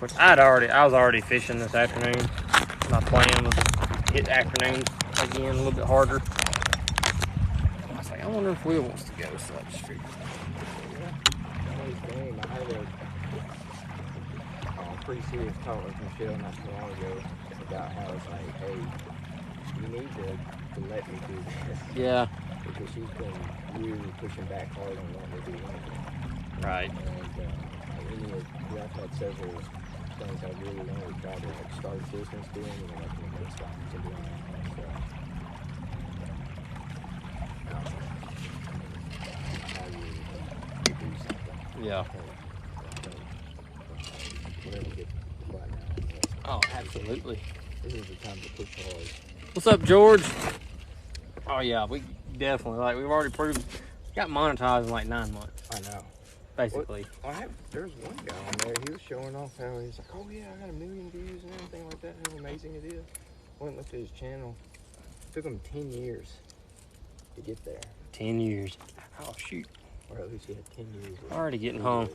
Which I was already fishing this afternoon. My plan was to hit afternoons again a little bit harder. I was like, I wonder if Will wants to go, so I just figured. I had a pretty serious talk with Michelle not too long ago about how it's like, hey, you need to let me do this. Yeah. Because she's been really pushing back hard on wanting to do anything. Right. And I've had several things I really wanted to try to like start a business doing, and like convince guys to doing that. So, how you do something. Yeah. Whatever gets right now. Oh, absolutely. This is the time to push hard. What's up, George? Oh yeah, we definitely we've already proved got monetized in like 9 months. I know. Basically. Well, there's one guy on there. He was showing off how he's like, oh yeah, I got 1 million views and everything like that. How amazing it is. Went and looked at his channel. It took him 10 years to get there. 10 years. Oh shoot. Or at least he had 10 years. Already getting home.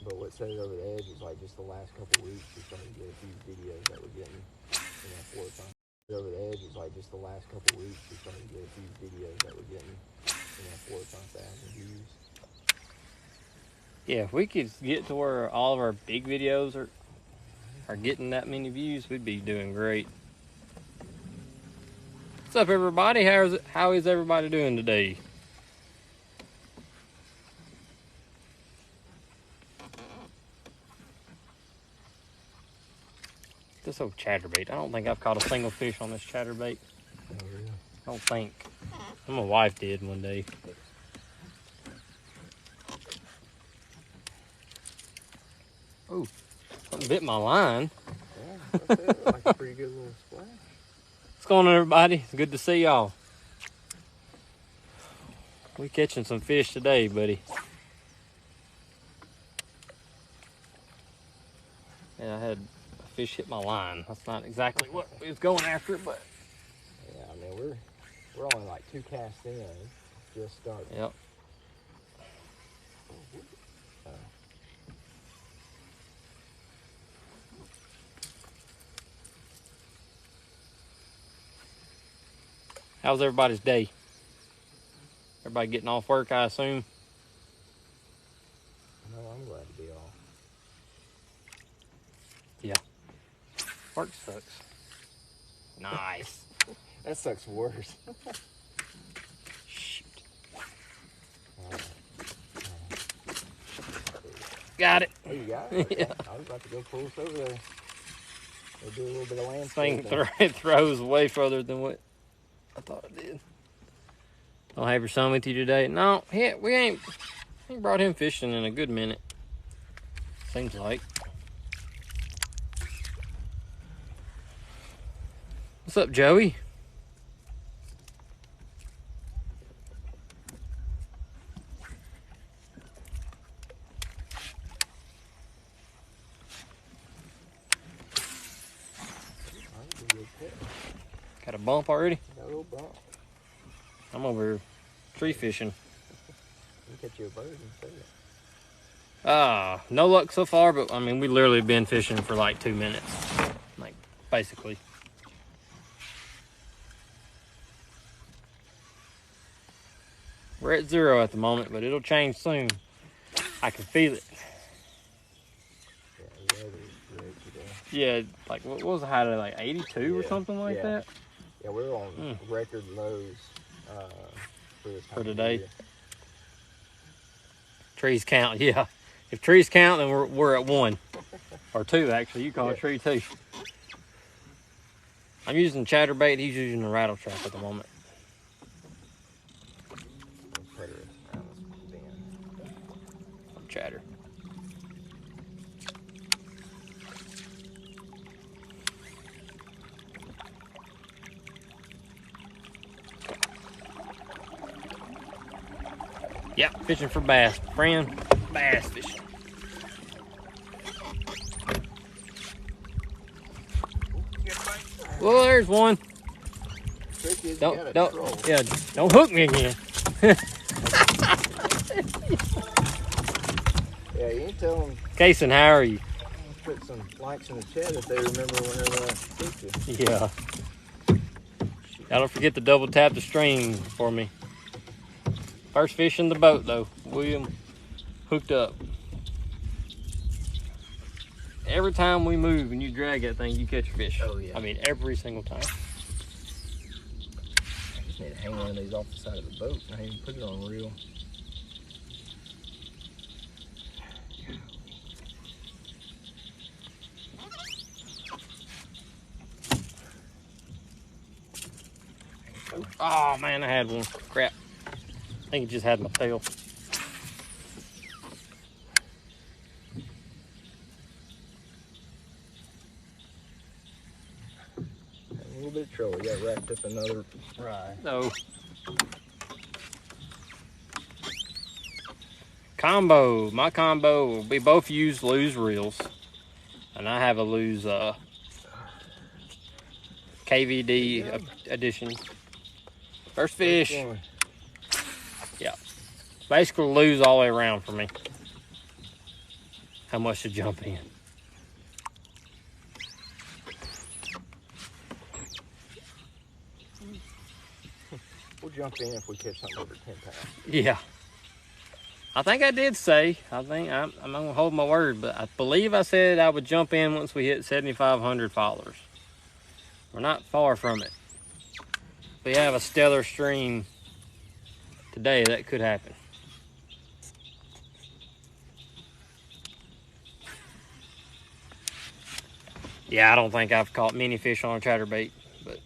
But what set it over the edge was like just the last couple weeks we started to get a few videos that were getting 4 or 5. Over the edge was like just the last couple weeks we started to get a few videos that were getting 4 or 5,000 views. Yeah, if we could get to where all of our big videos are getting that many views, we'd be doing great. What's up, everybody? How is everybody doing today? This old chatterbait. I don't think I've caught a single fish on this chatterbait. Oh, really? I don't think. My wife did one day. Oh, something bit my line. Yeah, that's it. Like a pretty good little splash. What's going on, everybody? It's good to see y'all. We catching some fish today, buddy. Yeah, I had a fish hit my line. That's not exactly what we was going after, but yeah, I mean we're only like 2 casts in, just starting. Yep. How's everybody's day? Everybody getting off work, I assume? No, I'm glad to be off. Yeah. Work sucks. Nice. That sucks worse. Shoot. Got it. Oh, you got it? Okay. Yeah. I was about to go pull us over there. We'll do a little bit of This thing landscaping. throws way further than what I thought it did. I'll have your son with you today. No, we ain't brought him fishing in a good minute. Seems like. What's up, Joey? Got a bump already? Got a little bump. I'm over here tree fishing. You can catch you a bird and say it. No luck so far, but I mean, we literally been fishing for like 2 minutes. Like, basically. We're at 0 at the moment, but it'll change soon. I can feel it. Yeah, the weather is great today. Yeah, like, what was the high today? Like 82 or something like that? Yeah, we're on record lows for this time For of today. year. Trees count, yeah. If trees count, then we're at 1. Or 2, actually. You call it tree 2. I'm using chatterbait. He's using a rattle trap at the moment. Chatter. Yeah, fishing for bass, friend. Bass fishing. Well, there's one. Don't hook me again. tell them. Kason, how are you? Put some likes in the chat if they remember whenever I speak to you. Yeah. Y'all don't forget to double tap the stream for me. First fish in the boat though. William hooked up. Every time we move and you drag that thing, you catch a fish. Oh yeah. I mean, every single time. I just need to hang one of these off the side of the boat and I even put it on reel. Oh man, I had one. Crap. I think it just had my tail. A little bit of trouble. Got wrapped up another rye. No. Combo. My combo. We both use Lew's reels. And I have a Lew's KVD edition. First fish. Yeah. Basically Lew's all the way around for me. How much to jump in. We'll jump in if we catch something over 10 pounds. Yeah. I think I did say, I'm gonna hold my word, but I believe I said I would jump in once we hit 7,500 followers. We're not far from it. If we have a stellar stream today, that could happen. Yeah, I don't think I've caught many fish on a chatterbait, but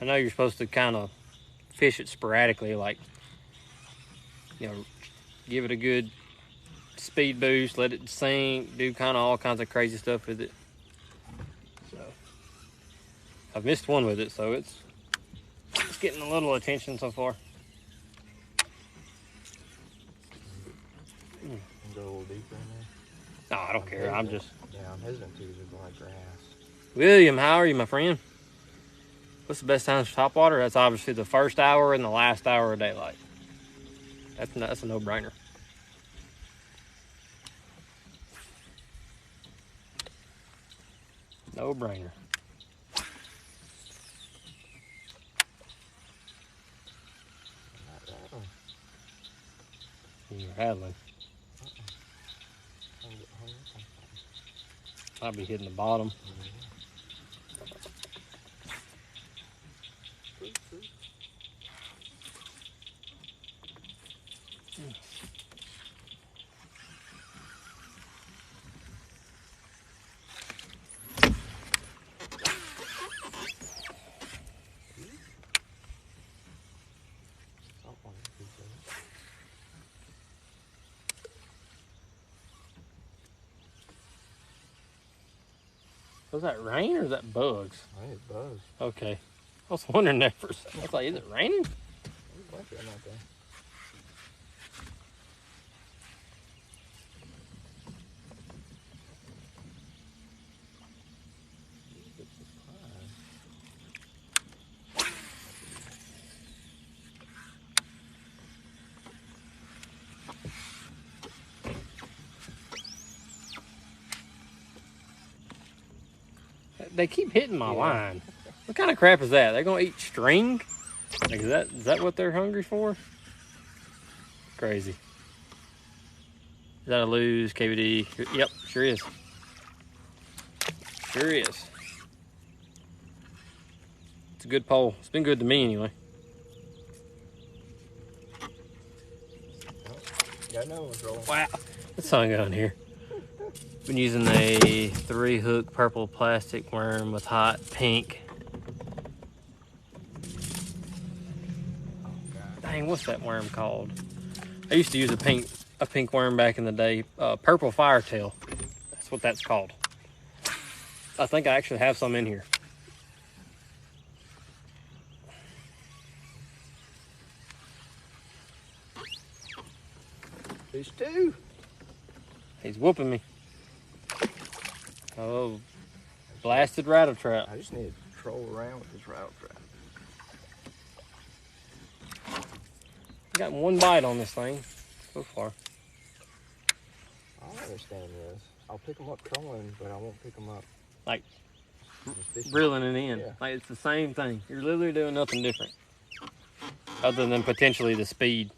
I know you're supposed to kind of fish it sporadically, like, you know, give it a good speed boost, let it sink, do kind of all kinds of crazy stuff with it. So I've missed one with it, so it's getting a little attention so far. Go a little deeper in there. No, I don't care. I'm just... Yeah, I'm hesitant to because there's a lot of grass. William, how are you, my friend? What's the best times for topwater? That's obviously the first hour and the last hour of daylight. That's a no-brainer. No-brainer. You're rattling. I'll be hitting the bottom. Was that rain or is that bugs? I think it's bugs. Okay. I was wondering there for a second. I was like, is it raining? There's a bunch of them out there. They keep hitting my line. What kind of crap is that? They're gonna eat string? Like, is that what they're hungry for? Crazy. Is that a Lew's KVD? Yep, sure is. Sure is. It's a good pole. It's been good to me anyway. Got another one rolling. Wow, what's on going here? Been using a 3-hook purple plastic worm with hot pink. Dang, what's that worm called? I used to use a pink worm back in the day. Purple firetail. That's what that's called. I think I actually have some in here. There's two. He's whooping me. Oh, blasted rattle trap. I just need to troll around with this rattle trap. Got one bite on this thing so far. understand this. I'll pick them up trolling, but I won't pick them up Like just fishing. reeling it in. Yeah. Like it's the same thing. You're literally doing nothing different. Other than potentially the speed.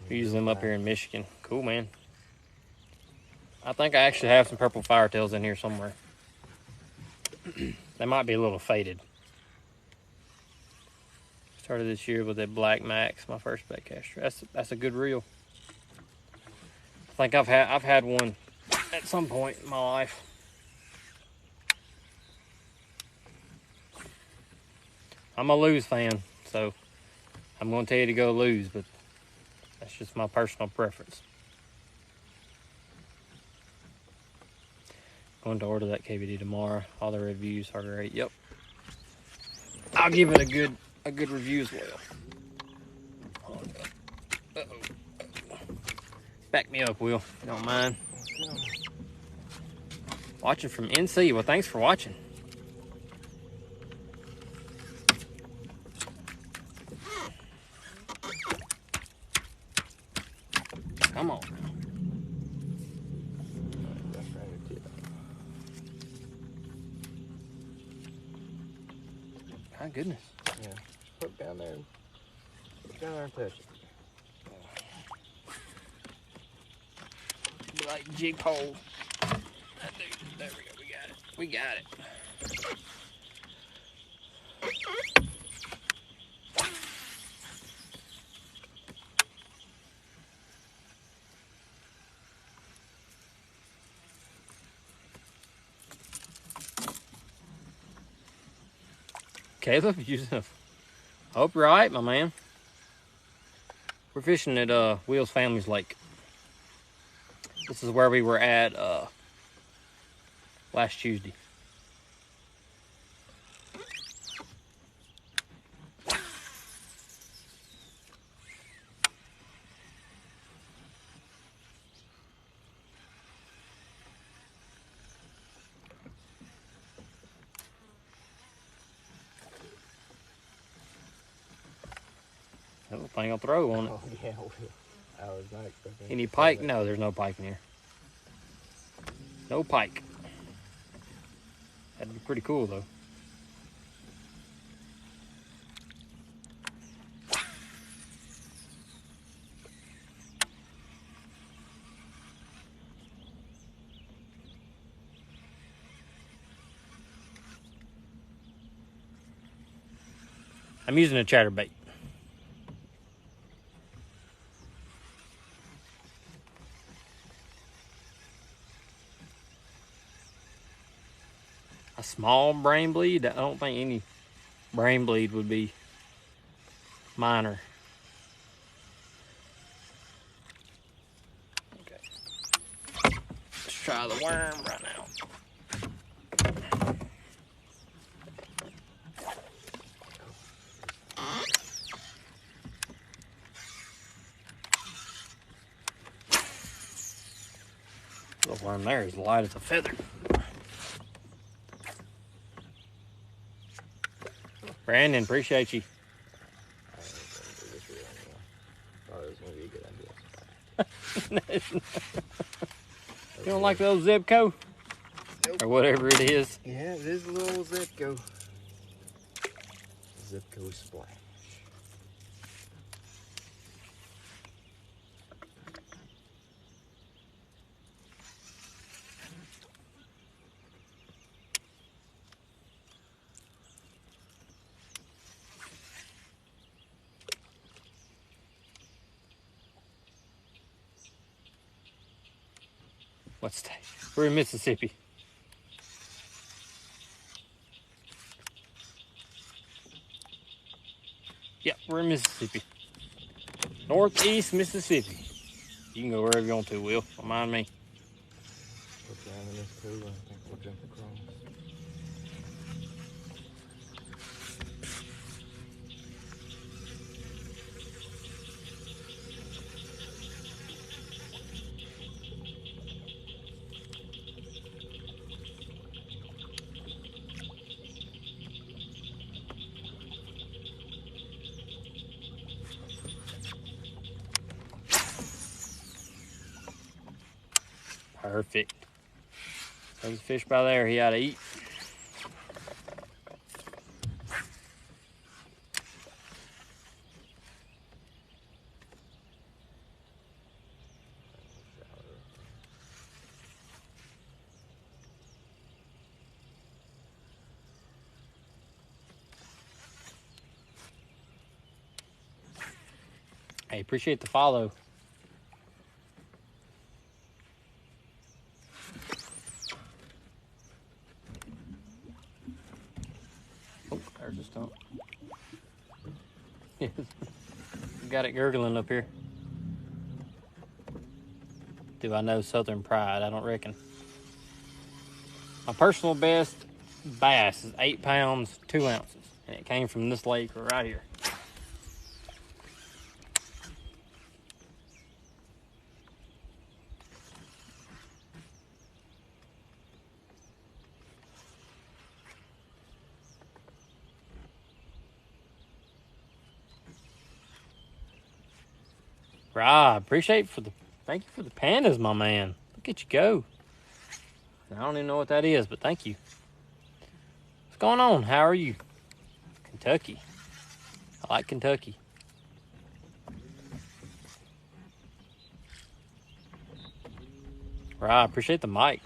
We use them up here in Michigan. Cool, man. I think I actually have some purple firetails in here somewhere. They might be a little faded. Started this year with that Black Max, my first baitcaster. That's a good reel. I think I've had one at some point in my life. I'm a Lew's fan, so I'm going to tell you to go Lew's, but that's just my personal preference. Going to order that KVD tomorrow. All the reviews are great. Yep. I'll give it a good review as well. Uh-oh. Back me up, Will, if you don't mind. Watching from NC. Well, thanks for watching. Come on. My goodness. Yeah. Put down there. Put down there and touch it. Be like jig pole. There we go. We got it. We got it. Caleb using a hope you're right, my man. We're fishing at Will's family's lake. This is where we were at last Tuesday. That little thing will throw on it. Oh, yeah, I was not expecting Any pike? No, there's no pike in here. No pike. That'd be pretty cool, though. I'm using a chatterbait. A small brain bleed? I don't think any brain bleed would be minor. Okay. Let's try the worm right now. The worm there is light as a feather. Brandon, appreciate you. I ain't gonna do this reel anymore. Thought it was gonna be a good idea. You don't like the old Zebco? Nope. Or whatever it is? Yeah, it is a little Zebco. Zebco Splash. What state? We're in Mississippi. Yep, we're in Mississippi. Northeast Mississippi. You can go wherever you want to, Will. Don't mind me. Look down in this too, and I think we'll jump across. Perfect. There's a fish by there he ought to eat. Hey, appreciate the follow. Oh, there's a stump. Got it gurgling up here. Do I know Southern Pride? I don't reckon. My personal best bass is 8 pounds, 2 ounces. And it came from this lake right here. Rob, thank you for the pandas, my man. Look at you go. I don't even know what that is, but thank you. What's going on? How are you? Kentucky. I like Kentucky. Rob, appreciate the mics.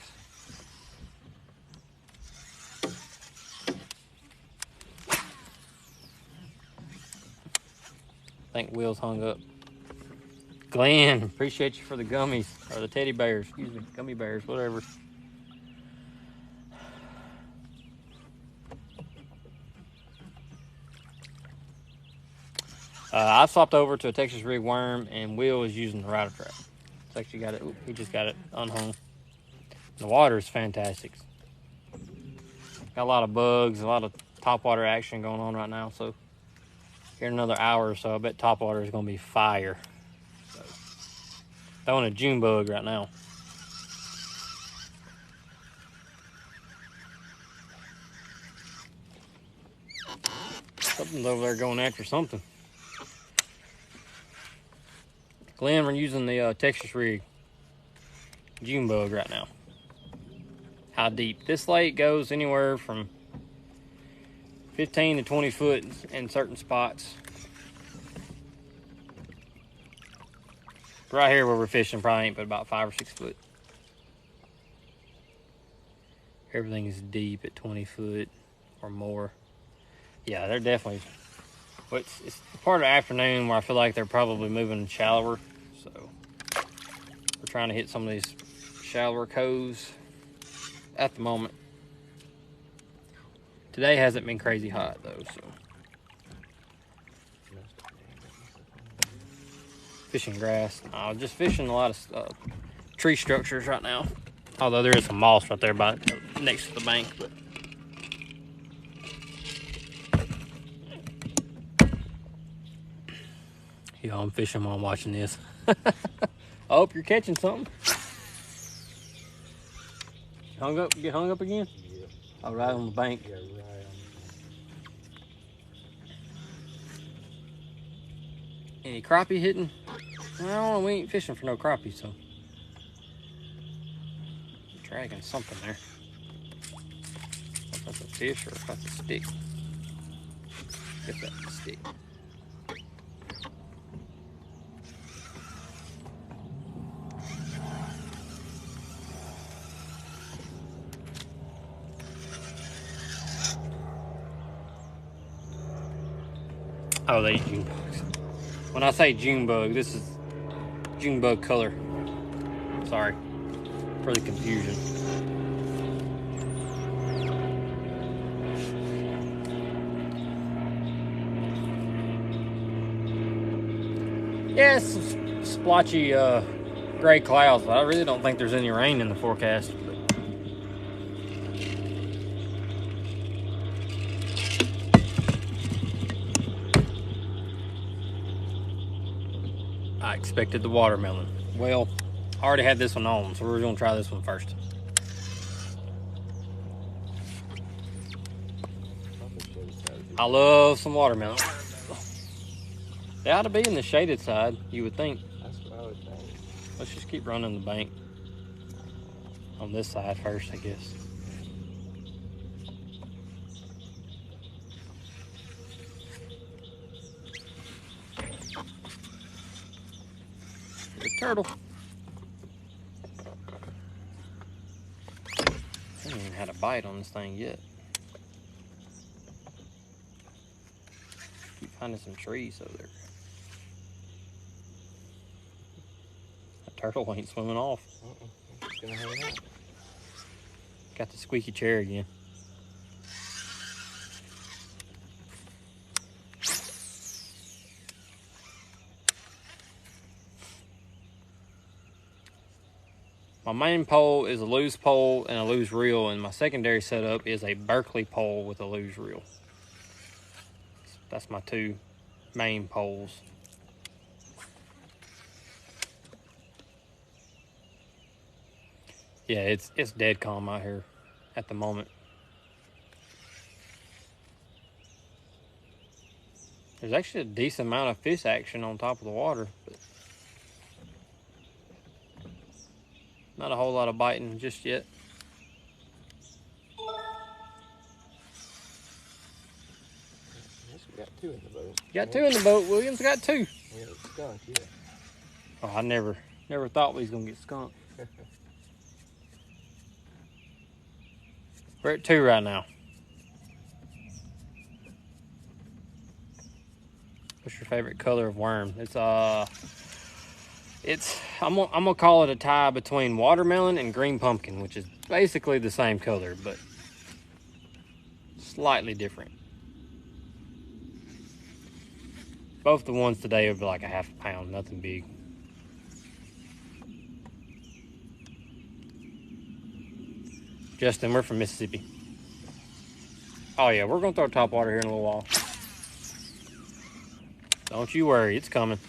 I think Will's hung up. Glenn, appreciate you for the gummies, or the teddy bears, excuse me, gummy bears, whatever. I swapped over to a Texas rig worm, and Will is using the rider trap. It's actually got it, he just got it unhung. The water is fantastic. Got a lot of bugs, a lot of topwater action going on right now, so here in another hour or so, I bet topwater is going to be fire. So, throwing a June bug right now. Something's over there going after something. Glenn, we're using the Texas rig June bug right now. How deep? This lake goes anywhere from 15 to 20 foot in certain spots. Right here where we're fishing probably ain't but about 5 or 6 foot. Everything is deep at 20 foot or more. Yeah, they're definitely, well, it's part of the afternoon where I feel like they're probably moving shallower. So we're trying to hit some of these shallower coves at the moment. Today hasn't been crazy hot though, so. Fishing grass. Just fishing a lot of tree structures right now. Although there is some moss right there next to the bank. But yo, I'm fishing while I'm watching this. I hope you're catching something. Get hung up again? Yeah. Oh, right on the bank. Yeah, right on the bank. Any crappie hitting? Well, we ain't fishing for no crappie, so. Dragging something there. If that's a fish or if that's a stick. Get that stick. Oh, they eat June bugs. When I say June bug, this is June bug color. Sorry for the confusion. Yeah, it's splotchy gray clouds, but I really don't think there's any rain in the forecast. I expected the watermelon. Well, I already had this one on, so we're gonna try this one first. I love some watermelon. They ought to be in the shaded side, you would think. That's what I would think. Let's just keep running the bank. on this side first, I guess. The turtle. I haven't even had a bite on this thing yet. Keep finding some trees over there. That turtle ain't swimming off. It's gonna hang out. Got the squeaky chair again. My main pole is a Lew's pole and a Lew's reel, and my secondary setup is a Berkeley pole with a Lew's reel. That's my two main poles. Yeah, it's dead calm out here at the moment. There's actually a decent amount of fish action on top of the water, but not a whole lot of biting just yet. Yes, we got two in the boat. Got two in the boat. Williams got two. Yeah, it's skunk, yeah. Oh, I never thought we was gonna get skunked. We're at two right now. What's your favorite color of worm? I'm gonna call it a tie between watermelon and green pumpkin, which is basically the same color, but slightly different. Both the ones today are like a half a pound, nothing big. Justin, we're from Mississippi. Oh yeah, we're gonna throw top water here in a little while. Don't you worry, it's coming.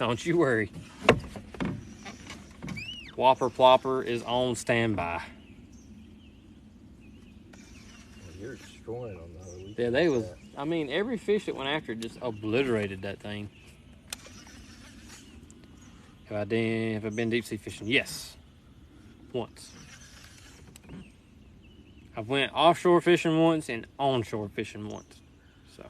Don't you worry. Whopper Plopper is on standby. Well, you're destroying them the other week. Yeah, they was. I mean, every fish that went after it just obliterated that thing. Have I been deep sea fishing? Yes, once. I've went offshore fishing once and onshore fishing once. So.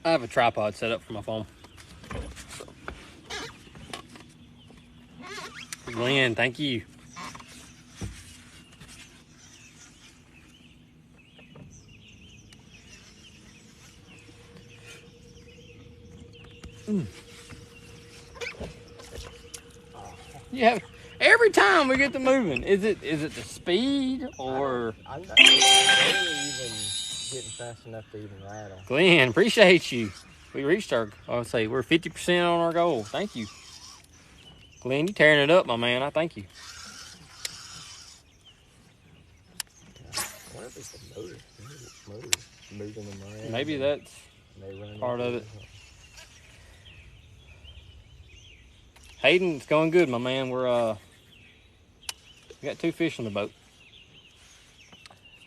I have a tripod set up for my phone. Glenn, thank you. Yeah, every time we get to moving, is it the speed or? I'm not barely even getting fast enough to even rattle. Glenn, appreciate you. We reached we're 50% on our goal. Thank you. Glenn, you tearing it up, my man. I thank you. I wonder if it's the motor. Maybe it's motor moving them around. Maybe that's part of it. Hayden, it's going good, my man. We got two fish on the boat.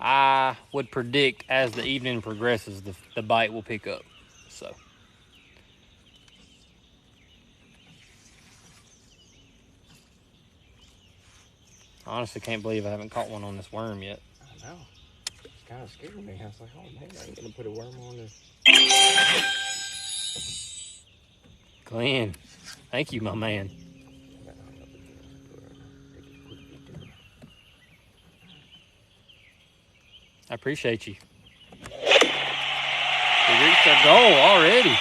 I would predict as the evening progresses, the bite will pick up. So. I honestly can't believe I haven't caught one on this worm yet. I know. It's kind of scared me. I was like, oh man, I ain't gonna put a worm on this. Glenn, thank you, my man. I appreciate you. We reached our goal already.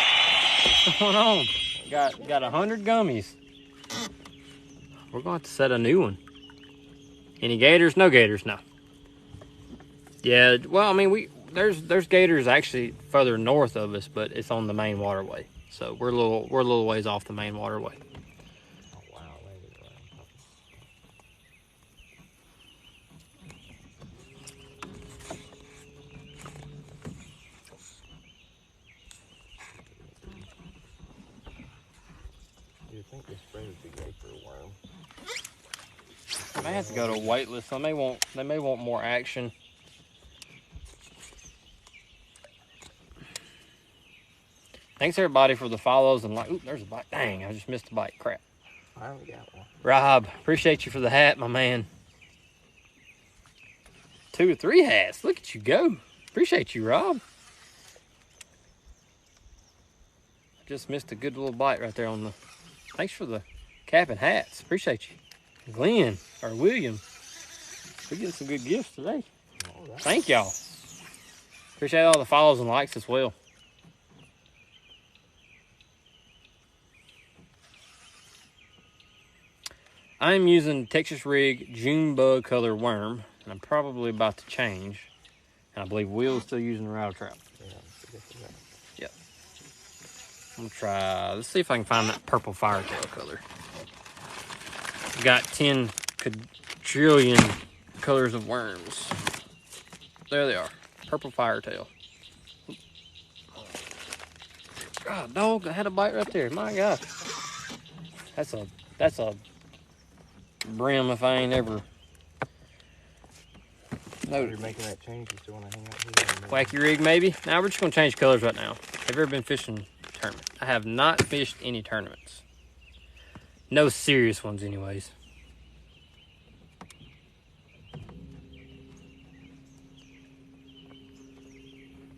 What's going on? Got 100 gummies. We're going to have to set a new one. Any gators? No gators, no. Yeah, well, I mean, there's gators actually further north of us, but it's on the main waterway. So we're a little ways off the main waterway. Oh wow, you'd think this spray would be great for a worm. I may have to go to a wait list. They may want more action. Thanks everybody for the follows and like. Oop, there's a bite. Dang, I just missed a bite. Crap. I only got one. Rob, appreciate you for the hat, my man. 2 or 3 hats. Look at you go. Appreciate you, Rob. Just missed a good little bite right there on the. Thanks for the cap and hats. Appreciate you. Glenn or William. We're getting some good gifts today. All right. Thank y'all. Appreciate all the follows and likes as well. I'm using Texas Rig June Bug Color Worm, and I'm probably about to change. And I believe Will's still using the rattle trap. Yeah, forget that. Yep. I'm gonna try, let's see if I can find that purple firetail color. Got 10 quadrillion colors of worms. There they are, purple firetail. God, dog, I had a bite right there. My God, that's a brim if I ain't ever. No, you're making that change. You still want to hang out here? Wacky rig, maybe. Now we're just gonna change colors right now. Have you ever been fishing a tournament? I have not fished any tournaments. No serious ones, anyways.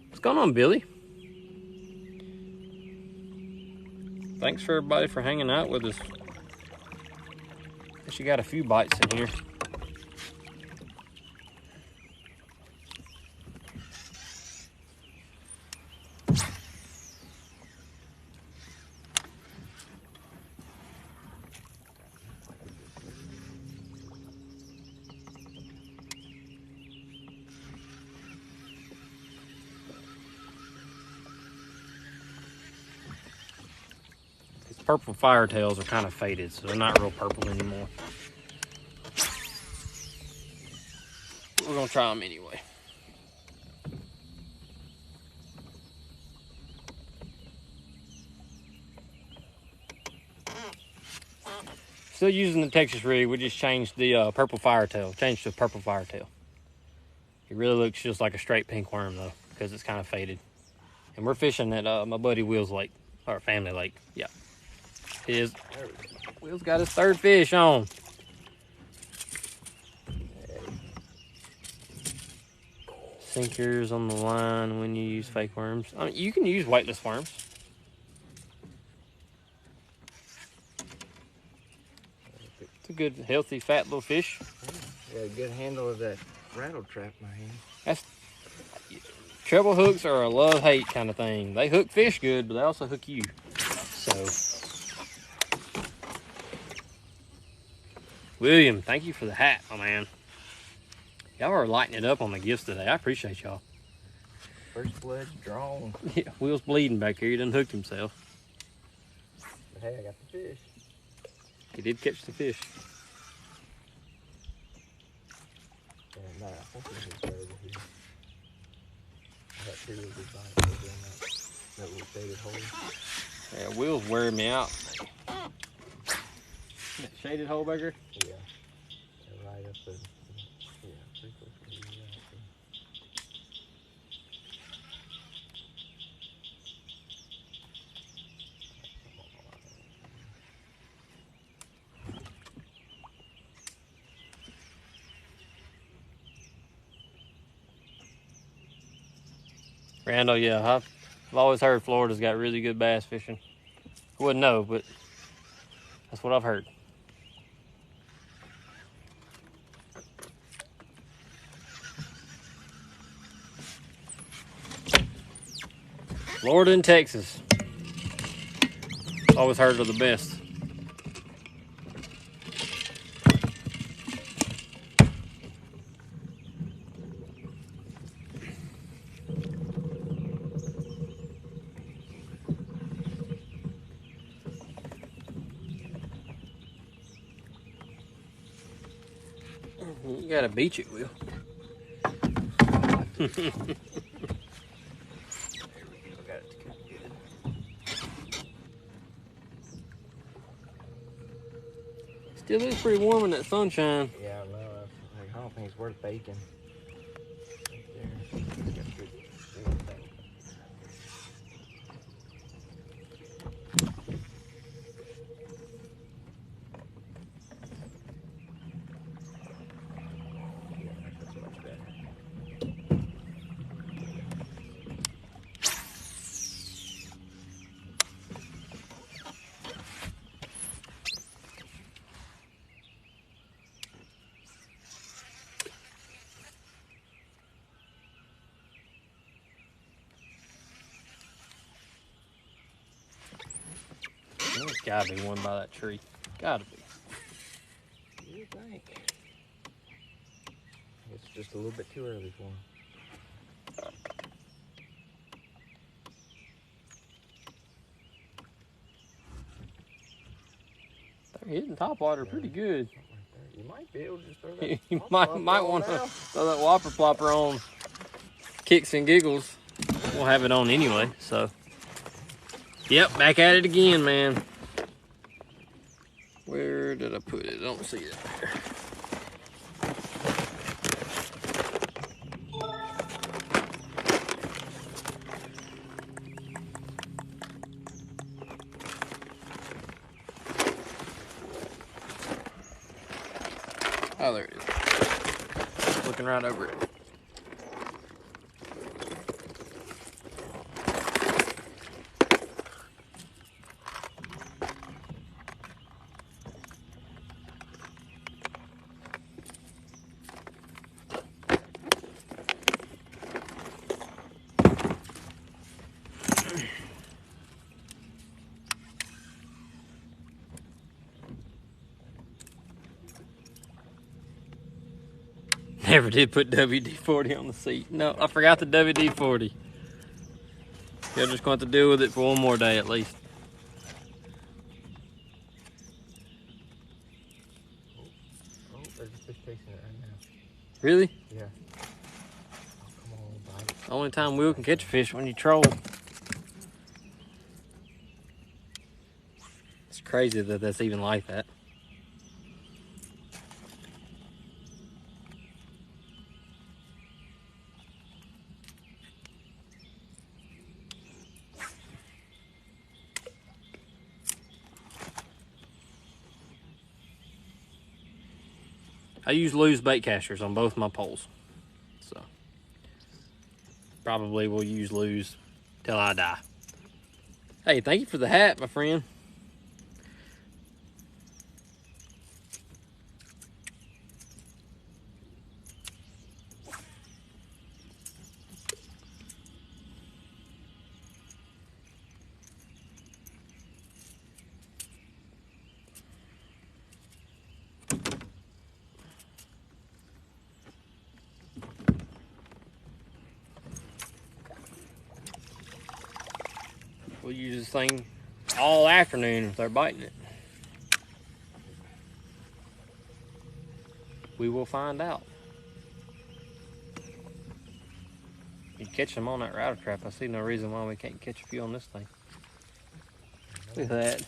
What's going on, Billy? Thanks for everybody for hanging out with us. Guess you got a few bites in here. Purple firetails are kind of faded, so they're not real purple anymore. We're gonna try them anyway. Still using the Texas rig. We just changed the purple firetail. Changed to purple firetail. It really looks just like a straight pink worm though, because it's kind of faded. And we're fishing at my buddy Will's lake, or family lake. Yeah. Will's got his 3rd fish on. Sinkers on the line when you use fake worms. I mean, you can use weightless worms. It's a good, healthy, fat little fish. Yeah, good handle of that rattle trap, my hand. That's treble hooks are a love-hate kind of thing. They hook fish good, but they also hook you. So. William, thank you for the hat, my man. Y'all are lighting it up on the gifts today. I appreciate y'all. First blood drawn. Yeah, Will's bleeding back here. He done hooked himself. But hey, I got the fish. He did catch the fish. Yeah, no, I think it was over here. I got 2 really good bites over in that little shaded hole. Yeah, Will's wearing me out. That shaded hole baker? Yeah. Right up there. Yeah, pretty close to the Randall, yeah, I've always heard Florida's got really good bass fishing. I wouldn't know, but that's what I've heard. Florida and Texas. Always heard of the best. You gotta beach it, Will. Still is pretty warm in that sunshine. Yeah, worth bacon. Right there. It's got a good warm thing. Yeah, that's much better. There's gotta be one by that tree. Gotta be. You would think. It's just a little bit too early for him. They're hitting topwater pretty good. Right there. You might be able to just throw that. You Pop might on want to now. throw that whopper plopper on. Kicks and giggles. We'll have it on anyway, so. Yep, back at it again, man. Where did I put it? I don't see it there. Oh, there it is. Looking right over it. Never did put WD-40 on the seat. No, I forgot the WD-40. You're just going to have to deal with it for one more day at least. Oh, there's a fish chasing it right now. Really? Yeah. Oh, come on, bite. The only time Will can catch a fish when you troll. It's crazy that that's even like that. I use Lew's bait casters on both my poles. So probably will use Lew's till I die. Hey, thank you for the hat, my friend. We'll use this thing all afternoon if they're biting it. We will find out. You catch them on that router trap. I see no reason why we can't catch a few on this thing. Look at that.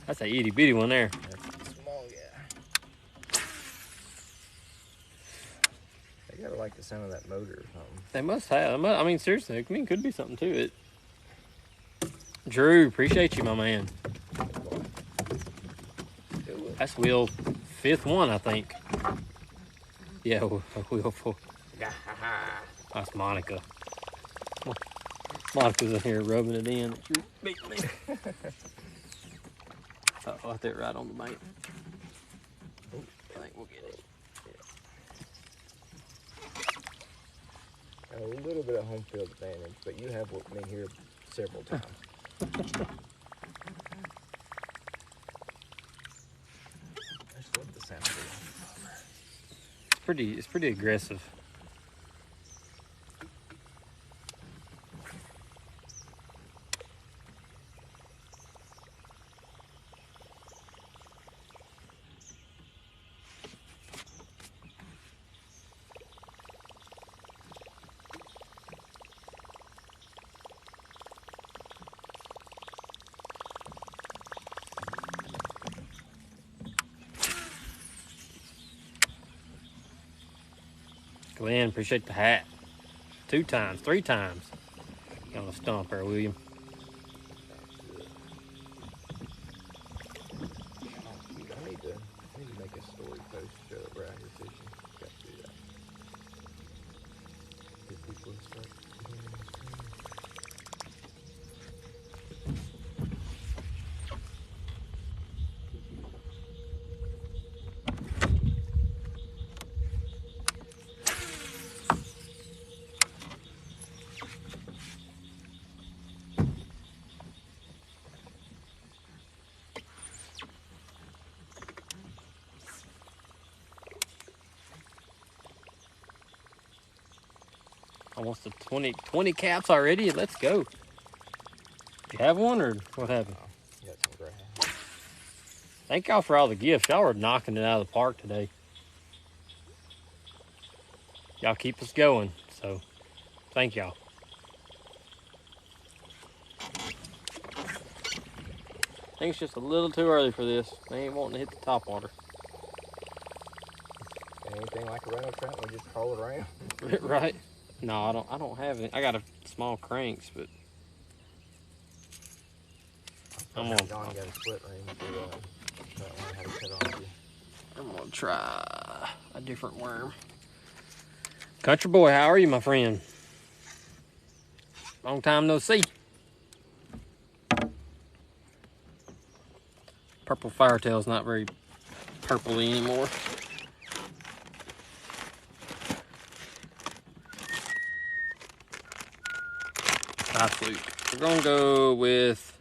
That's a itty bitty one there. That's small, yeah. They gotta like the sound of that motor or something. They must have. I mean, seriously, I mean, could be something to it. Drew, appreciate you, my man. That's Will, fifth one, I think. Yeah, Will four. That's Monica. Monica's in here rubbing it in. You're beating me. Oh, I threw it right on the bait. I think we'll get it. A little bit of home field advantage, but you have me here several times. I just love the sound of it. It's pretty aggressive. Glenn, appreciate the hat. 2 times, 3 times. On a stump there, William. I need to make a story post show up right here fishing. Got to do that. Get people to start doing this thing. Almost the 20 caps already. Let's go. You have one or what happened? Oh, got some grass. Thank y'all for all the gifts. Y'all are knocking it out of the park today. Y'all keep us going. So, thank y'all. I think it's just a little too early for this. They ain't wanting to hit the top water. Anything like a rattle trap, we just crawl it around. Right? No, I don't have any. I got a small cranks, but I'm gonna John got a split ring to learn how to cut on you. I'm gonna try a different worm. Country boy, how are you, my friend? Long time no see. Purple firetail's not very purpley anymore. High fluke. We're gonna go with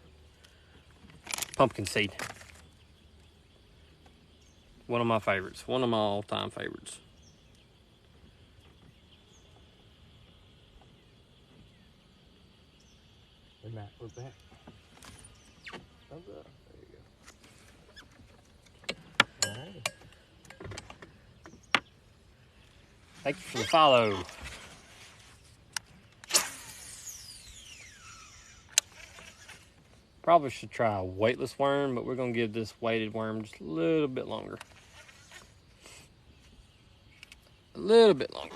pumpkin seed. One of my favorites. One of my all-time favorites. Hey Matt, we're back. Thumbs up. There you go. Alright. Thank you for the follow. Probably should try a weightless worm, but we're gonna give this weighted worm just a little bit longer. A little bit longer.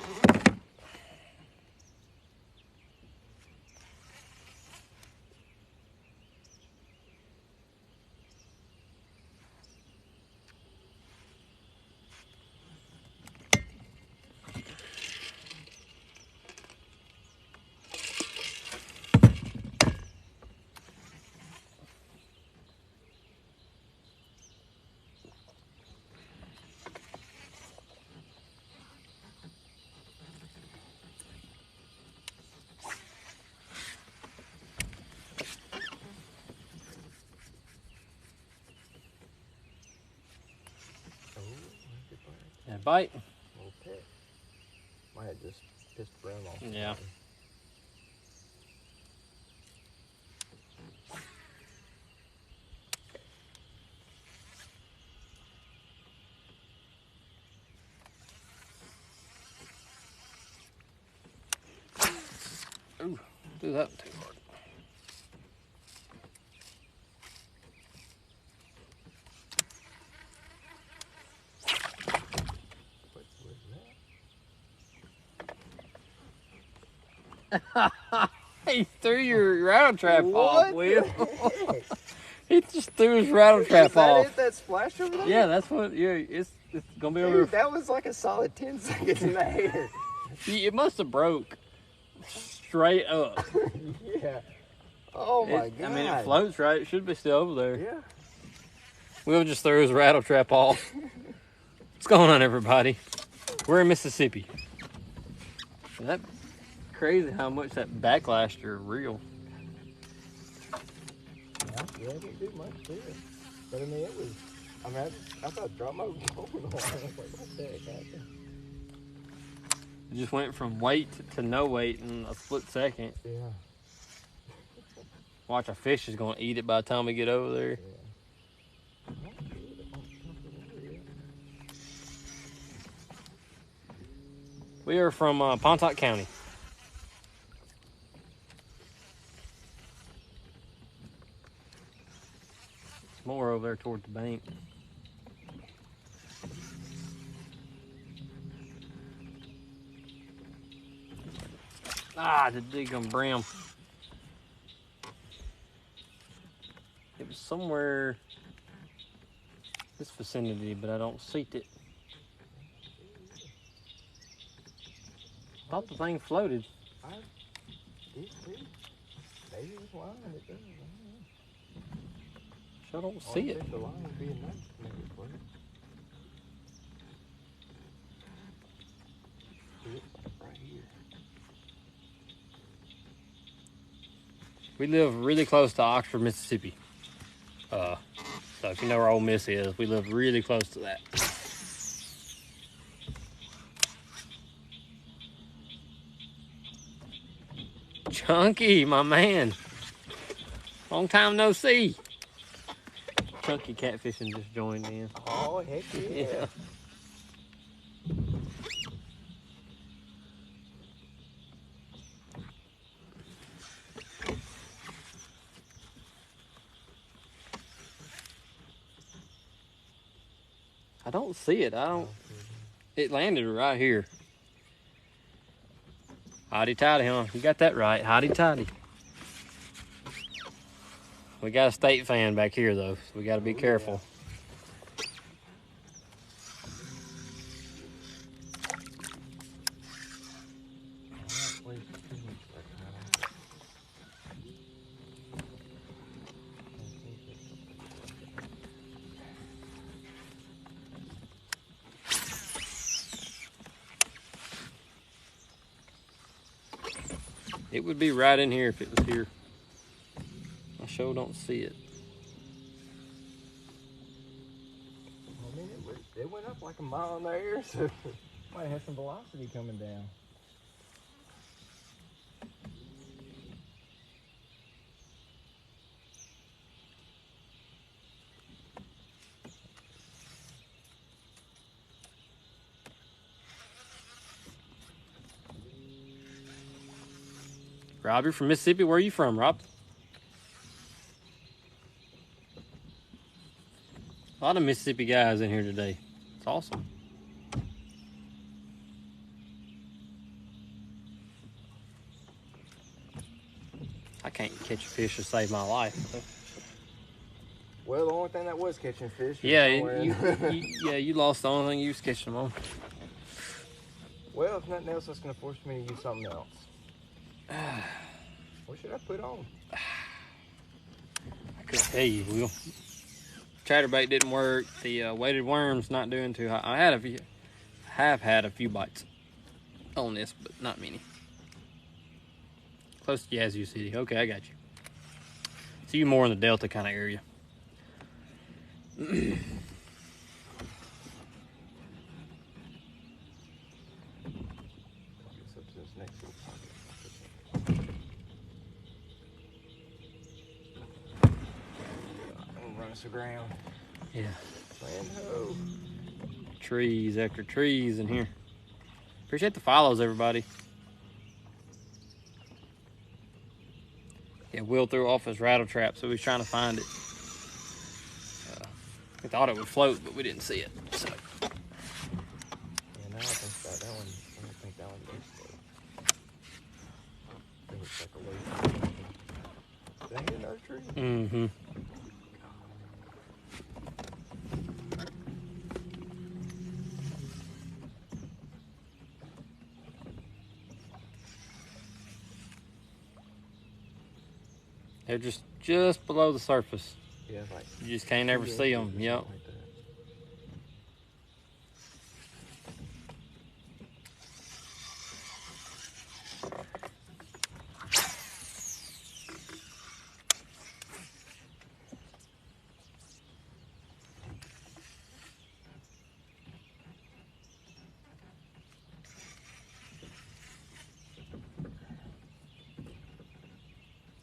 That bite? Little pet. Might have just pissed the brim off. Yeah. Ooh, do that too hard. He threw your rattle trap off, Will. He just threw his rattle trap off. That splash over there? Yeah, that's what. Yeah, it's gonna be over. Dude, that was like a solid 10 seconds in the air. It must have broke straight up. Yeah. Oh my god. I mean, it floats right. It should be still over there. Yeah. Will just threw his rattle trap off. What's going on, everybody? We're in Mississippi. That crazy how much that backlashed are real. Yeah, it didn't do much to it. But I mean, it was. I mean, I thought drop mode was going on. I was like, what the heck happened? It just went from weight to no weight in a split second. Yeah. Watch, a fish is gonna eat it by the time we get over there. Yeah. We are from Pontotoc County. It's more over there toward the bank. Ah, the diggum brim. It was somewhere this vicinity, but I don't see it. Thought the thing floated. I did too. Maybe it's lying. It doesn't. I don't see it. The line would be enough to make it float. It looks like right here. We live really close to Oxford, Mississippi. So if you know where Ole Miss is, we live really close to that. Chunky, my man. Long time no see. Chunky catfishing just joined in. Oh, heck yeah. Yeah. I don't see it. It landed right here. Hotty toddy, huh? You got that right. Hotty toddy. We got a state fan back here, though, so we got to be careful. It would be right in here if it was here. I sure don't see it. I mean, it went up like a mile in the air, so might have some velocity coming down. Rob, you're from Mississippi. Where are you from, Rob? A lot of Mississippi guys in here today. It's awesome. I can't catch a fish to save my life. So. Well, the only thing that was catching fish was Yeah, somewhere in you lost the only thing you was catching them on. Well, if nothing else, that's going to force me to use something else. What should I put on? I couldn't tell you, Will. Chatterbait didn't work. The weighted worm's not doing too hot. I have had a few bites on this, but not many. Close to Yazoo City. Okay, I got you. So you more in the Delta kind of area. Ground. Yeah. Land ho. Trees after trees in here. Appreciate the follows, everybody. Yeah, Will threw off his rattle trap, so he was trying to find it. We thought it would float, but we didn't see it. So. Yeah, now I think that one. I don't think that one does float. I think it's like a lake. Did I hit another tree? Mm-hmm. They're just below the surface. Yeah, like You just can't ever see them. Yep. Like that.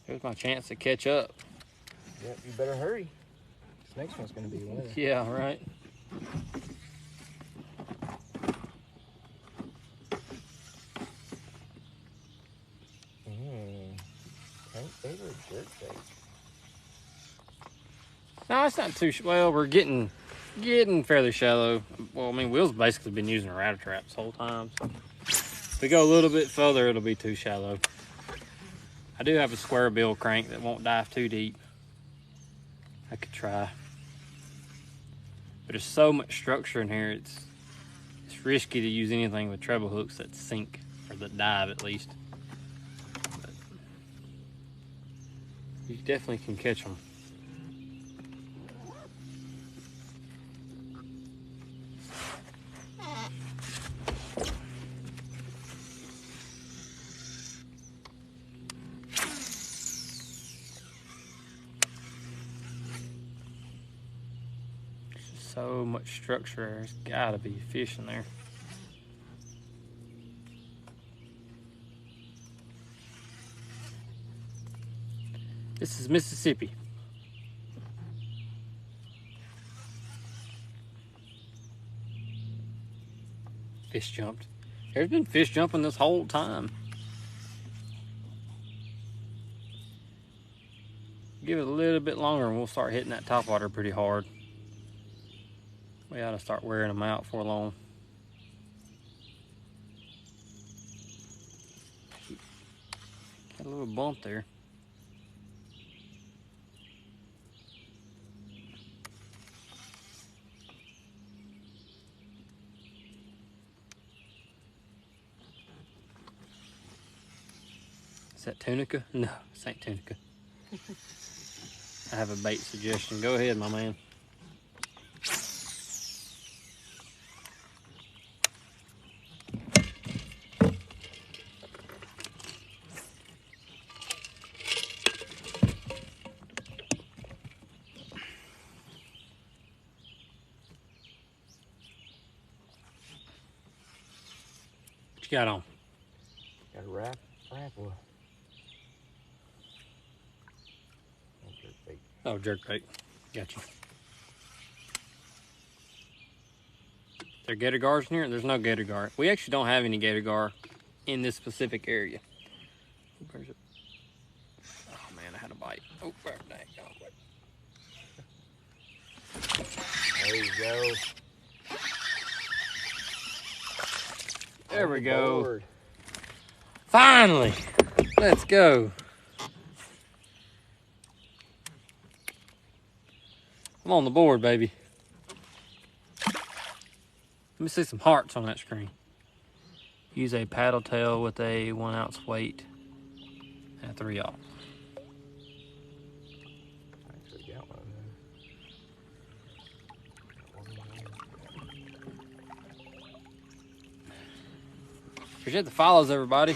Here's my chance to catch up. Yep, you better hurry. This next one's gonna be one. Yeah, right. Tank bait or jerk bait? No, it's not too. Well, we're getting fairly shallow. Well, I mean, Will's basically been using a rattle trap this whole time. So we go a little bit further, it'll be too shallow. I do have a square bill crank that won't dive too deep. I could try. But there's so much structure in here, it's risky to use anything with treble hooks that sink, or that dive at least. But you definitely can catch them. So much structure, there's gotta be fish in there. This is Mississippi. Fish jumped. There's been fish jumping this whole time. Give it a little bit longer and we'll start hitting that topwater pretty hard. We ought to start wearing them out for long. Got a little bump there. Is that tunica? No, it's ain't tunica. I have a bait suggestion. Go ahead, my man. What you got on? Got a rapala. Oh, jerkbait. Got you. There gator gars in here? There's no gator gar. We actually don't have any gator gar in this specific area. Where's it? Oh man, I had a bite. Oh, dang. There you go. There we go. Board. Finally! Let's go. I'm on the board, baby. Let me see some hearts on that screen. Use a paddle tail with a 1 ounce weight and a 3/0. I actually got one there. Appreciate the follows, everybody.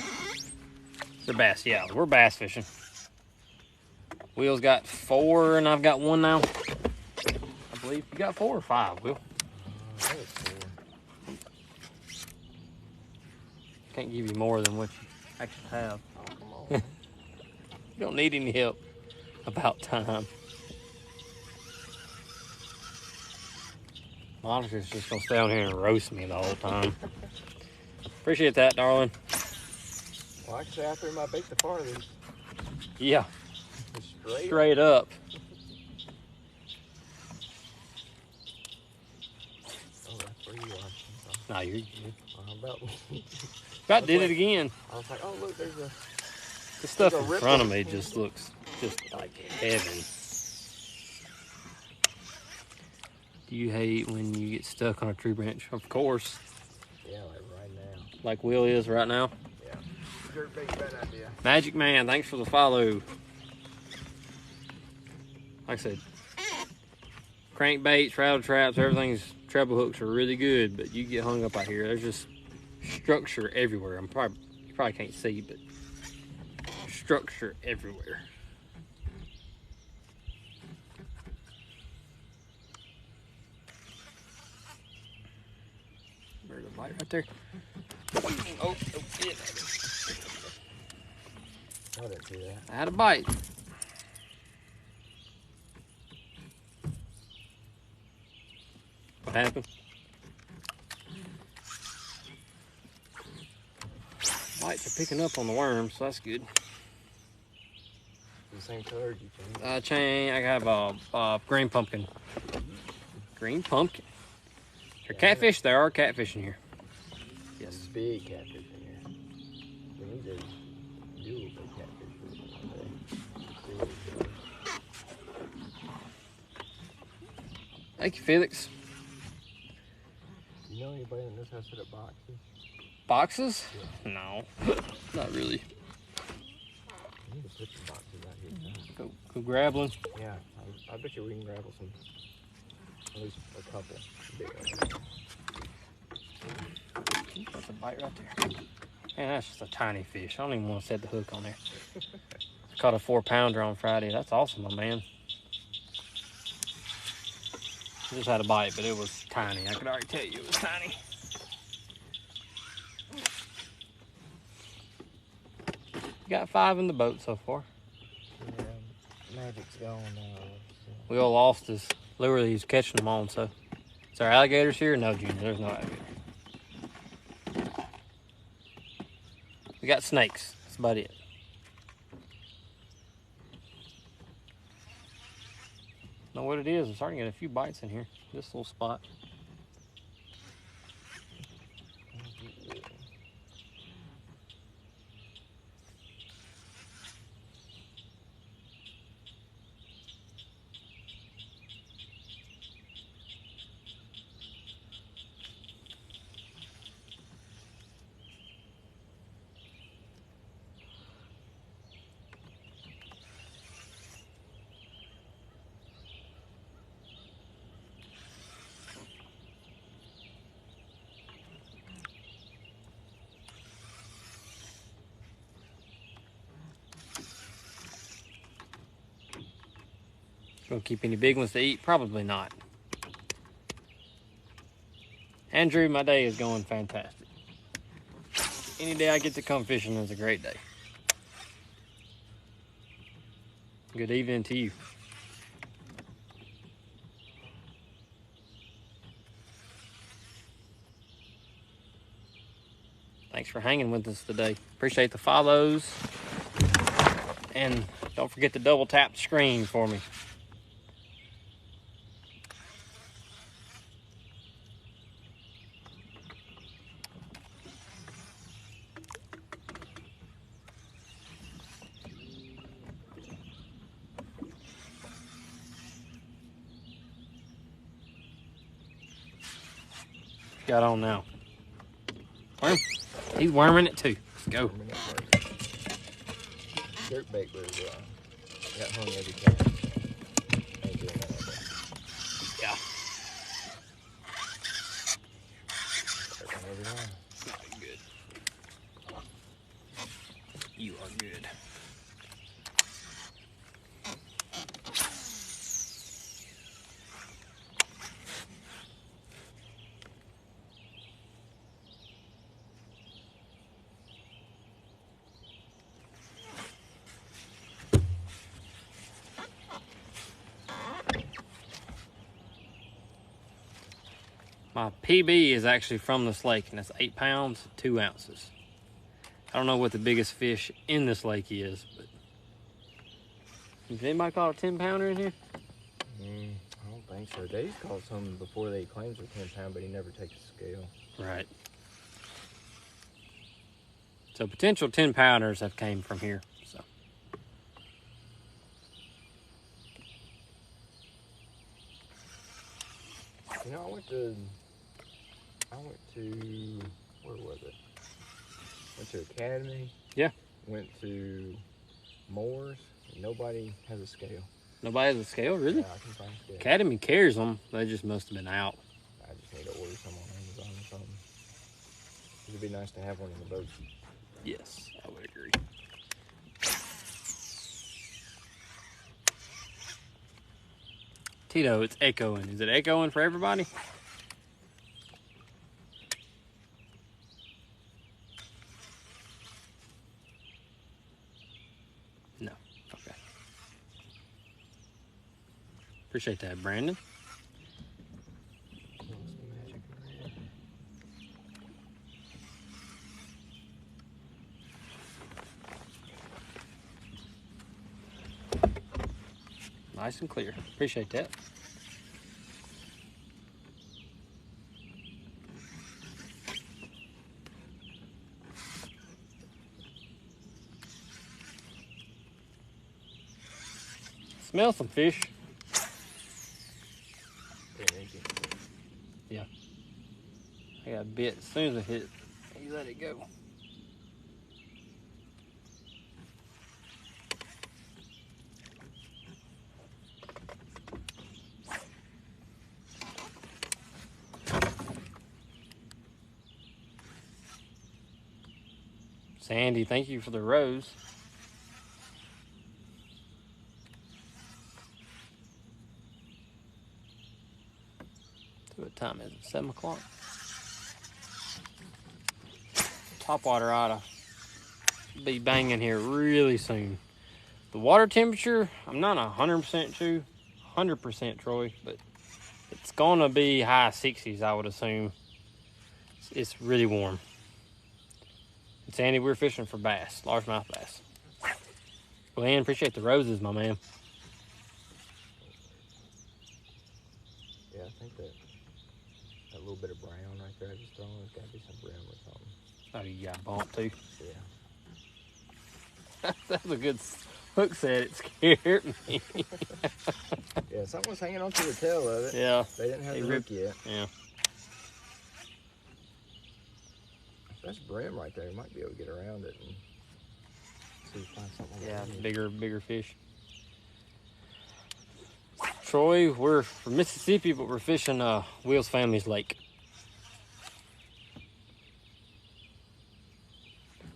They're bass, yeah, we're bass fishing. Will's got 4 and I've got 1 now. I believe you got 4 or 5, Will. That was 4. Can't give you more than what you actually have. Oh, come on. Man. You don't need any help. About time. Monica's just gonna stay down here and roast me the whole time. Appreciate that, darling. Well, actually, I threw my bait the farthest. Yeah, Straight up. Oh, that's where you are. Nah, you're good. About Did it again. I was like, oh, look, there's a... The stuff There's a in front of ripple. me just looks just like heaven. Do you hate when you get stuck on a tree branch? Of course. Yeah, like right now. Like Will is right now. Yeah. Jerkbait's a bad idea. Magic Man, thanks for the follow. Like I said, crankbaits, rattle traps, everything's treble hooks are really good, but you get hung up out here. There's just structure everywhere. You probably can't see, but structure everywhere. There's a bite right there. Oh, yeah. I didn't see that. I had a bite. What happened? Bites are picking up on the worms, so that's good. The same color you changed? I have a green pumpkin. Green pumpkin. There are catfish. There are catfish in here. Yes. Big catfish in here. Thank you, Felix. You know anybody that knows how to set up boxes? Boxes? Yeah. No, not really. I need to put some boxes out here. Go grab one. Yeah, I bet you we can grab some. At least a couple big ones. That's a bite right there. Man, that's just a tiny fish. I don't even want to set the hook on there. Caught a 4-pounder on Friday. That's awesome, my man. Just had a bite, but it was tiny. I could already tell you it was tiny. Got 5 in the boat so far. Yeah, Magic's gone now. So. We all lost his lure that he's catching them on, so. Is there alligators here? No, Junior, there's no alligator. We got snakes. That's about it. Know what it is. I'm starting to get a few bites in here. This little spot. Gonna keep any big ones to eat? Probably not. Andrew, my day is going fantastic. Any day I get to come fishing is a great day. Good evening to you. Thanks for hanging with us today. Appreciate the follows. And don't forget to double tap the screen for me. Got on now. Worm. He's worming it too. Let's go. Jerkbait was got hung every time. Ain't doing that all day. Yeah. Working every time. Good. You are good. My PB is actually from this lake, and it's 8 pounds, 2 ounces. I don't know what the biggest fish in this lake is, but did anybody caught a 10-pounder in here? I don't think so. Dave's caught some before they claims they're 10 pound, but he never takes a scale. Right. So potential 10-pounders have came from here. So You know, I went to where was it? Went to Academy. Yeah. Went to Moore's. Nobody has a scale. nobody has a scale, really? Yeah, I can find a scale. Academy carries them. They just must have been out. I just need to order some on Amazon or something. It'd be nice to have one in the boat. Yes, I would agree. Tito, it's echoing. Is it echoing for everybody? No. Okay. Appreciate that, Brandon. Nice and clear. Appreciate that. Smell some fish. Pretty bit. As soon as it hit, he let it go. Sandy, thank you for the rose. What time is it? 7 o'clock. Topwater ought to be banging here really soon. The water temperature, I'm not 100% sure, 100% Troy, but it's gonna be high 60s, I would assume. It's really warm. And Sandy, we're fishing for bass, largemouth bass. Glenn, appreciate the roses, my man. Yeah, I think that little bit of brown right there I just thrown, there's gotta be some brim or something. Oh, you got bumped too? Yeah. That was a good hook set. It scared me. Yeah, something was hanging onto the tail of it. Yeah. They didn't have the hook yet. Yeah. If that's brim right there, you might be able to get around it and see if you find something. Yeah, bigger fish. Troy, we're from Mississippi, but we're fishing Will's family's lake.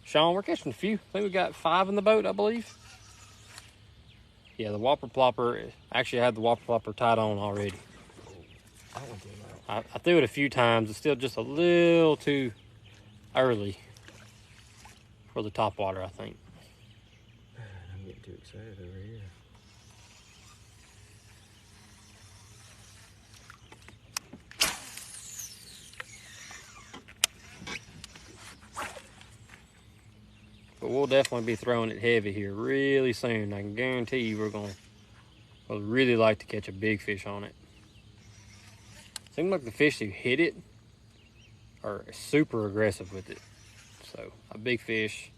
Sean, we're catching a few. I think we got 5 in the boat, I believe. Yeah, the Whopper Plopper, actually I had the Whopper Plopper tied on already. That one came out. I threw it a few times. It's still just a little too early for the topwater, I think. I'm getting too excited over here. But we'll definitely be throwing it heavy here really soon. I can guarantee you we'll really like to catch a big fish on it. Seems like the fish who hit it are super aggressive with it. So a big fish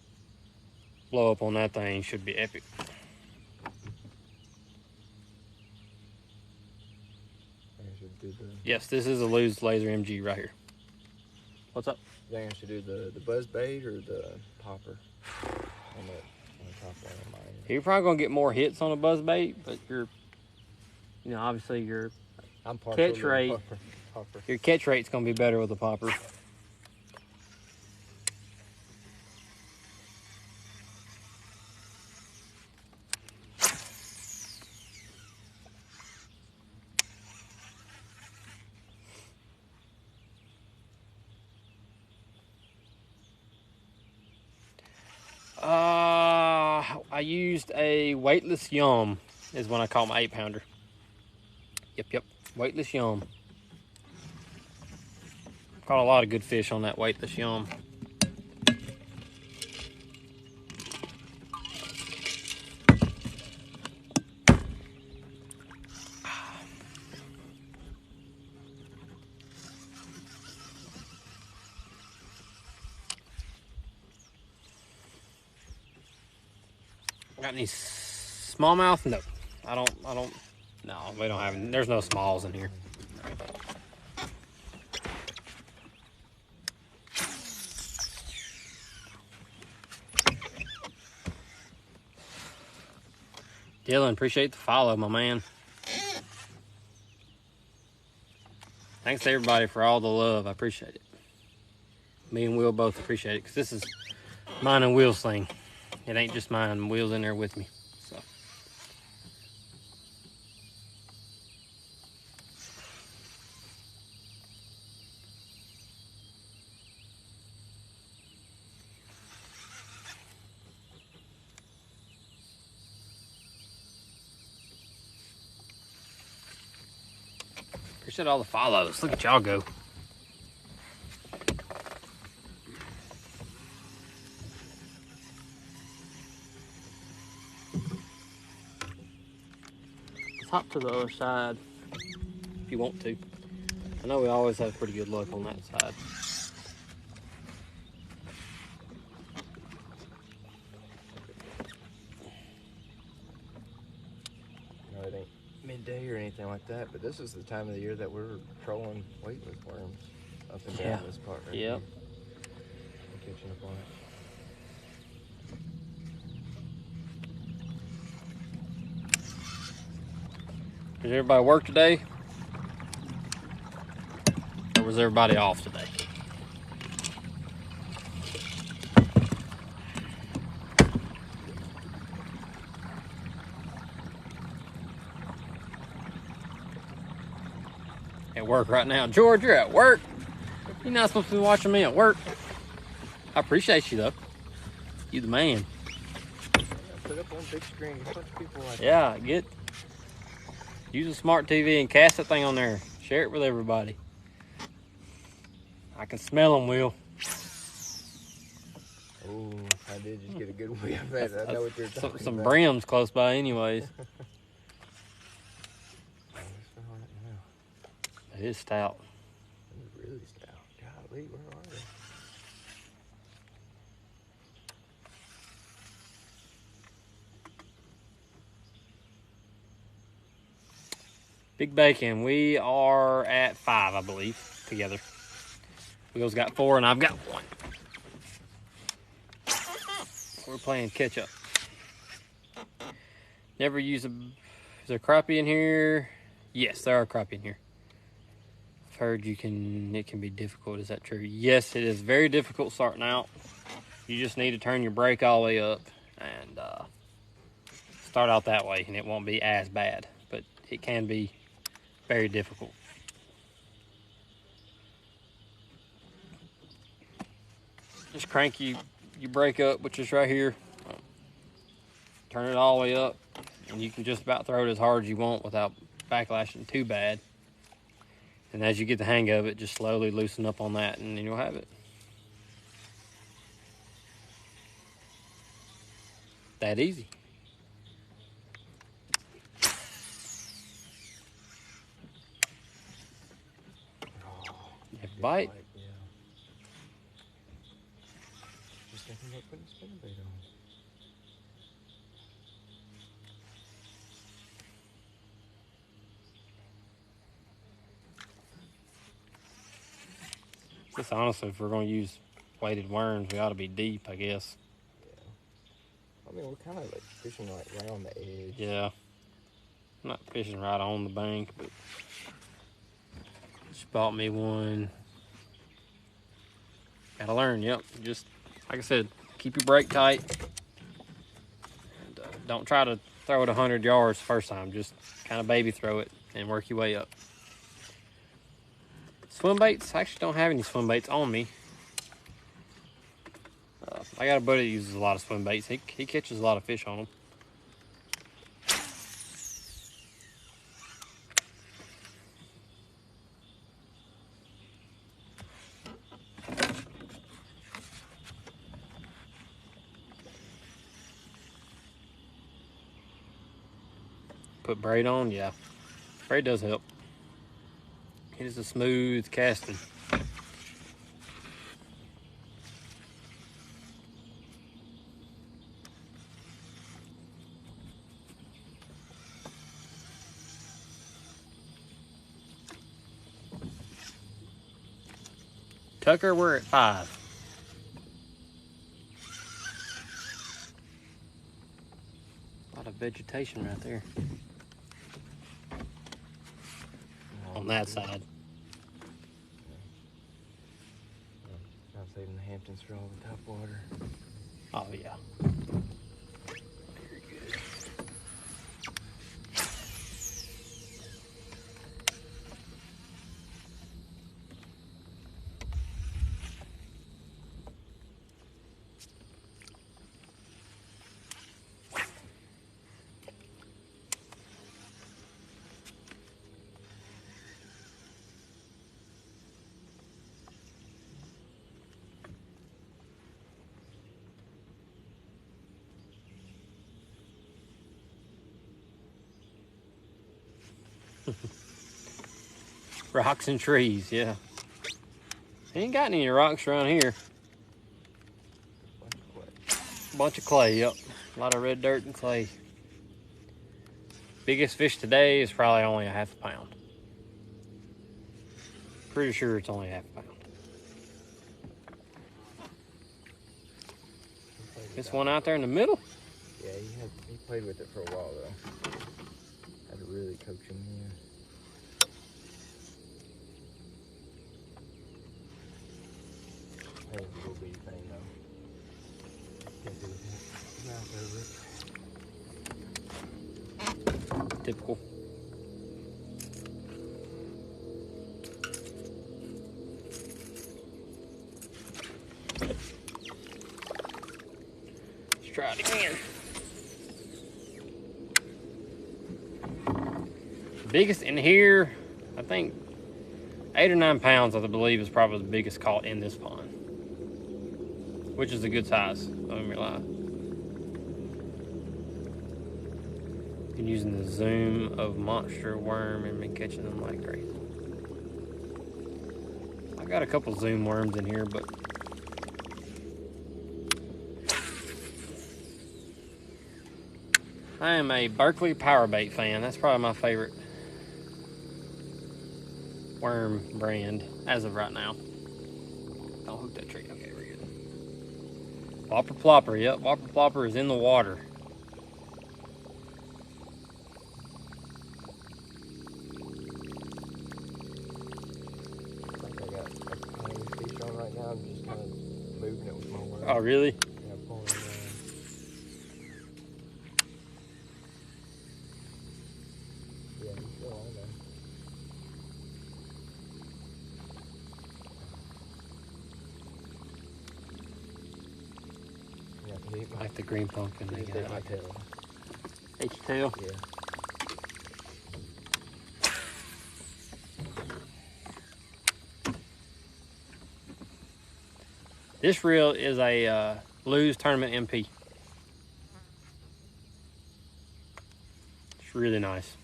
blow up on that thing should be epic. Yes, this is a Lew's Laser MG right here. What's up? You think I should do the buzz bait or the popper on the top one on my end? You're probably gonna get more hits on a buzz bait, but obviously your catch rate, your catch rate's gonna be better with a popper. I used a weightless Yum is when I caught my 8-pounder. Yep, weightless Yum. Caught a lot of good fish on that weightless Yum. Got any smallmouth? No. I don't, no, we don't have, there's no smalls in here. Dylan, appreciate the follow, my man. Thanks to everybody for all the love. I appreciate it. Me and Will both appreciate it because this is mine and Will's thing. It ain't just mine. Will's in there with me. So. Appreciate all the follows. Look at y'all go. Hop to the other side if you want to. I know we always have pretty good luck on that side. No, it ain't midday or anything like that, but this is the time of the year that we're trolling weightless worms. up and down this part right Yep. here. I'm catching up on it. Did everybody work today? Or was everybody off today? At work right now. George, you're at work. You're not supposed to be watching me at work. I appreciate you, though. You the man. Yeah, put up on big screen. There's a bunch of people like Yeah, use a smart TV and cast that thing on there. Share it with everybody. I can smell them, Will. Oh, I did just get a good whiff of it. I know what you're talking Some about. brims close by anyways. It is stout. It's really stout. Golly, where are they? Big Bacon, we are at 5, I believe, together. Will's got 4 and I've got 1. We're playing catch up. Never use is there crappie in here? Yes, there are crappie in here. I've heard it can be difficult. Is that true? Yes, it is very difficult starting out. You just need to turn your brake all the way up and start out that way, and it won't be as bad, but it can be very difficult. Just crank your brake up, which is right here. Turn it all the way up, and you can just about throw it as hard as you want without backlashing too bad. And as you get the hang of it, just slowly loosen up on that, and then you'll have it. That easy. Good Bite. Yeah. Just thinking about putting spinnerbait on. Just honestly, if we're going to use weighted worms, we ought to be deep, I guess. Yeah. I mean, we're kind of like fishing like right on the edge. Yeah. I'm not fishing right on the bank, but just bought me one. Gotta learn, yep. Just, like I said, keep your brake tight. And don't try to throw it 100 yards the first time. Just kind of baby throw it and work your way up. Swim baits, I actually don't have any swim baits on me. I got a buddy that uses a lot of swim baits. He catches a lot of fish on them. Put braid on, yeah. Braid does help. It is a smooth casting. Tucker, we're at 5. A lot of vegetation right there. On that side. I'm saving the Hamptons for all the top water. Oh, yeah. Rocks and trees, yeah. Ain't got any rocks around here. Bunch of clay, yep. A lot of red dirt and clay. Biggest fish today is probably only a half a pound. Pretty sure it's only half a pound. This one out there in the middle? Yeah, he played with it for a while though. Had to really coach him in. That was a little bitty thing though. Can't do it. Get out there, Rick. Typical. Let's try it again. Biggest in here, I think 8 or 9 pounds, I believe, is probably the biggest caught in this pond, which is a good size. Don't me lie. Been using the zoom of monster worm and been catching them like crazy. I got a couple zoom worms in here, but I am a Berkley Powerbait fan. That's probably my favorite worm brand as of right now. Don't hook that tree. Okay, we're good. Whopper Plopper. Yep, Whopper Plopper is in the water. I think I got a tiny fish on right now. I'm just kind of moving it with my worm. Oh, really? Yeah, pulling it down. Yeah, he's still on there. Yeah, he ate Like the green pumpkin. he They just get ate my it. tail. Ate your tail? Yeah. This reel is a Lew's Tournament MP. It's really nice.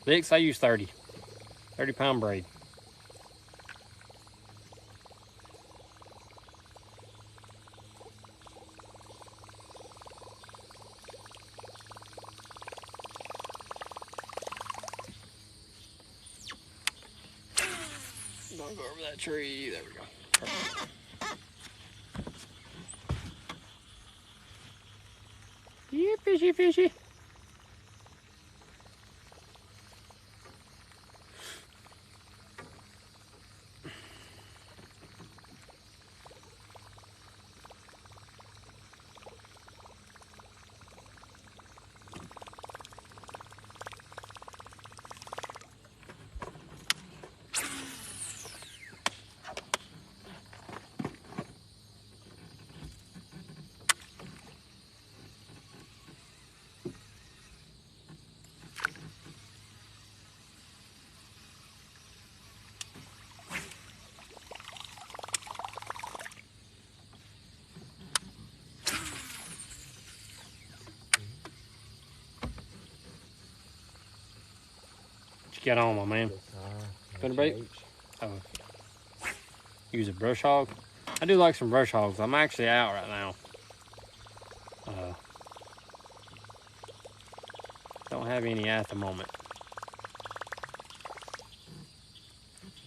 Vicks, I use 30 pound braid. Don't go over that tree. There we go. Perfect. Yeah, fishy, fishy. Get on, my man. Spinnerbait? Oh, use a brush hog. I do like some brush hogs. I'm actually out right now. Don't have any at the moment.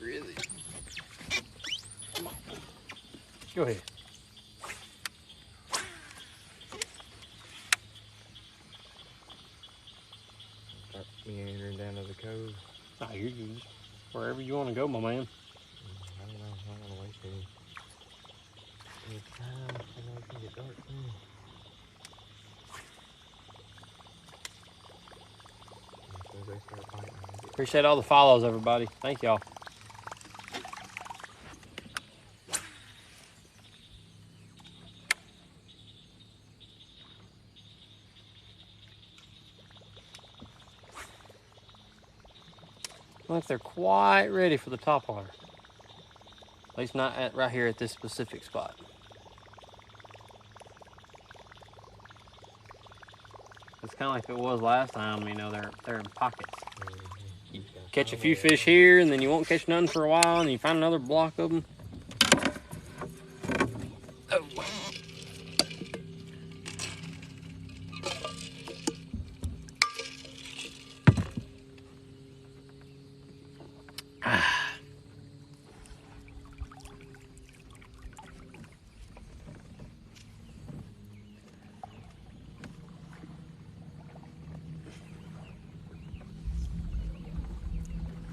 Really? Come on. Go ahead. Start meandering down to the cove. Oh, you're good. Wherever you want to go, my man. I don't know. I don't want to waste any time. I know it's going to get dark soon. As soon as they start biting, I'm gonna get Appreciate all the follows, everybody. Thank y'all. Look, they're quite ready for the topwater. At least not right here at this specific spot. kind of like it was last time. You know, they're in pockets. You Catch a few fish here, and then you won't catch none for a while, and you find another block of them. Oh.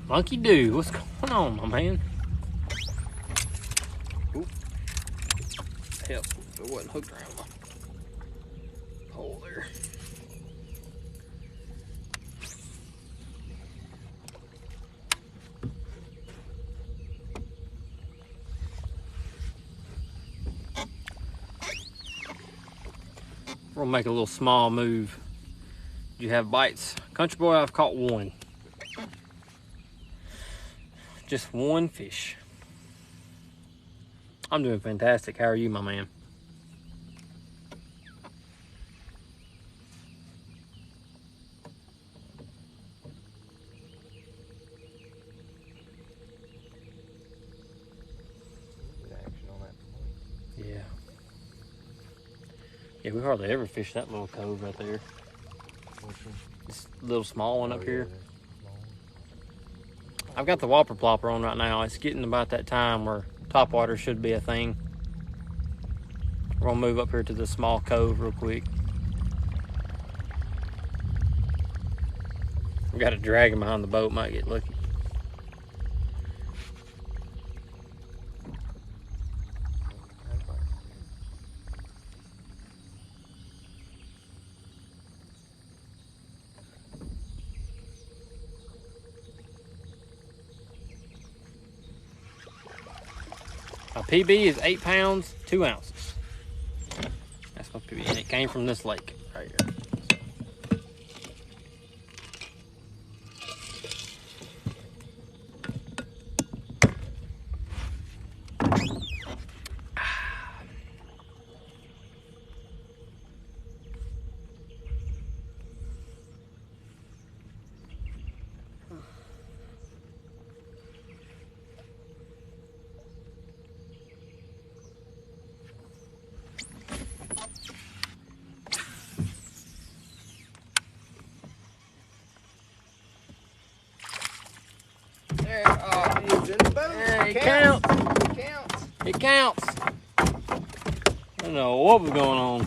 Monkey do, what's going on, my man? Oop. Help, if it wasn't hooked around my pole there. We're gonna make a little small move. Do you have bites? Country boy, I've caught one. Just one fish. I'm doing fantastic. How are you, my man? Good action on that point. Yeah. Yeah, we hardly ever fish that little cove right there. Which one? This little small one Oh, up yeah, here. the small one. I've got the whopper plopper on right now. It's getting about that time where topwater should be a thing. We're gonna move up here to the small cove real quick. We got a dragon behind the boat, might get lucky. My PB is 8 pounds, 2 ounces. That's my PB, and it came from this lake right here. There, oh, he's in the boat. There, it counts. It counts. It counts. I don't know what was going on.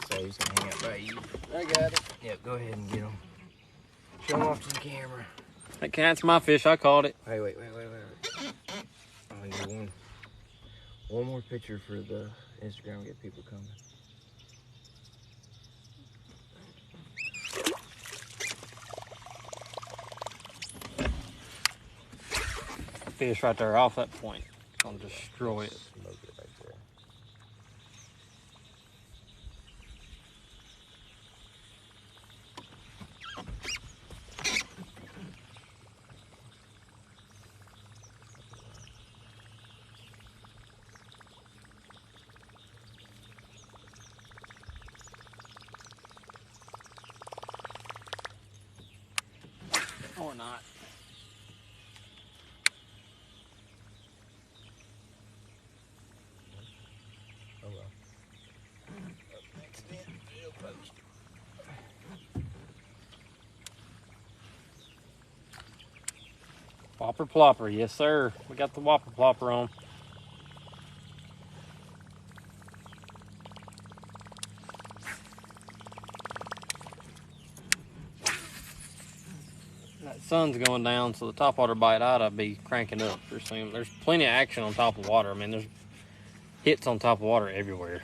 So he's gonna hang out by you. I got it. Yep, go ahead and get him. Show him off to the camera. That counts my fish. I caught it. Wait. I need one more picture for the Instagram. Get people coming. Fish right there off that point. Gonna destroy it. Smoke it right there. Or not. Oh well. Whopper plopper, yes sir. We got the whopper plopper on. That sun's going down, so the topwater bite ought to be cranking up pretty soon. There's plenty of action on top of water. I mean, there's hits on top of water everywhere.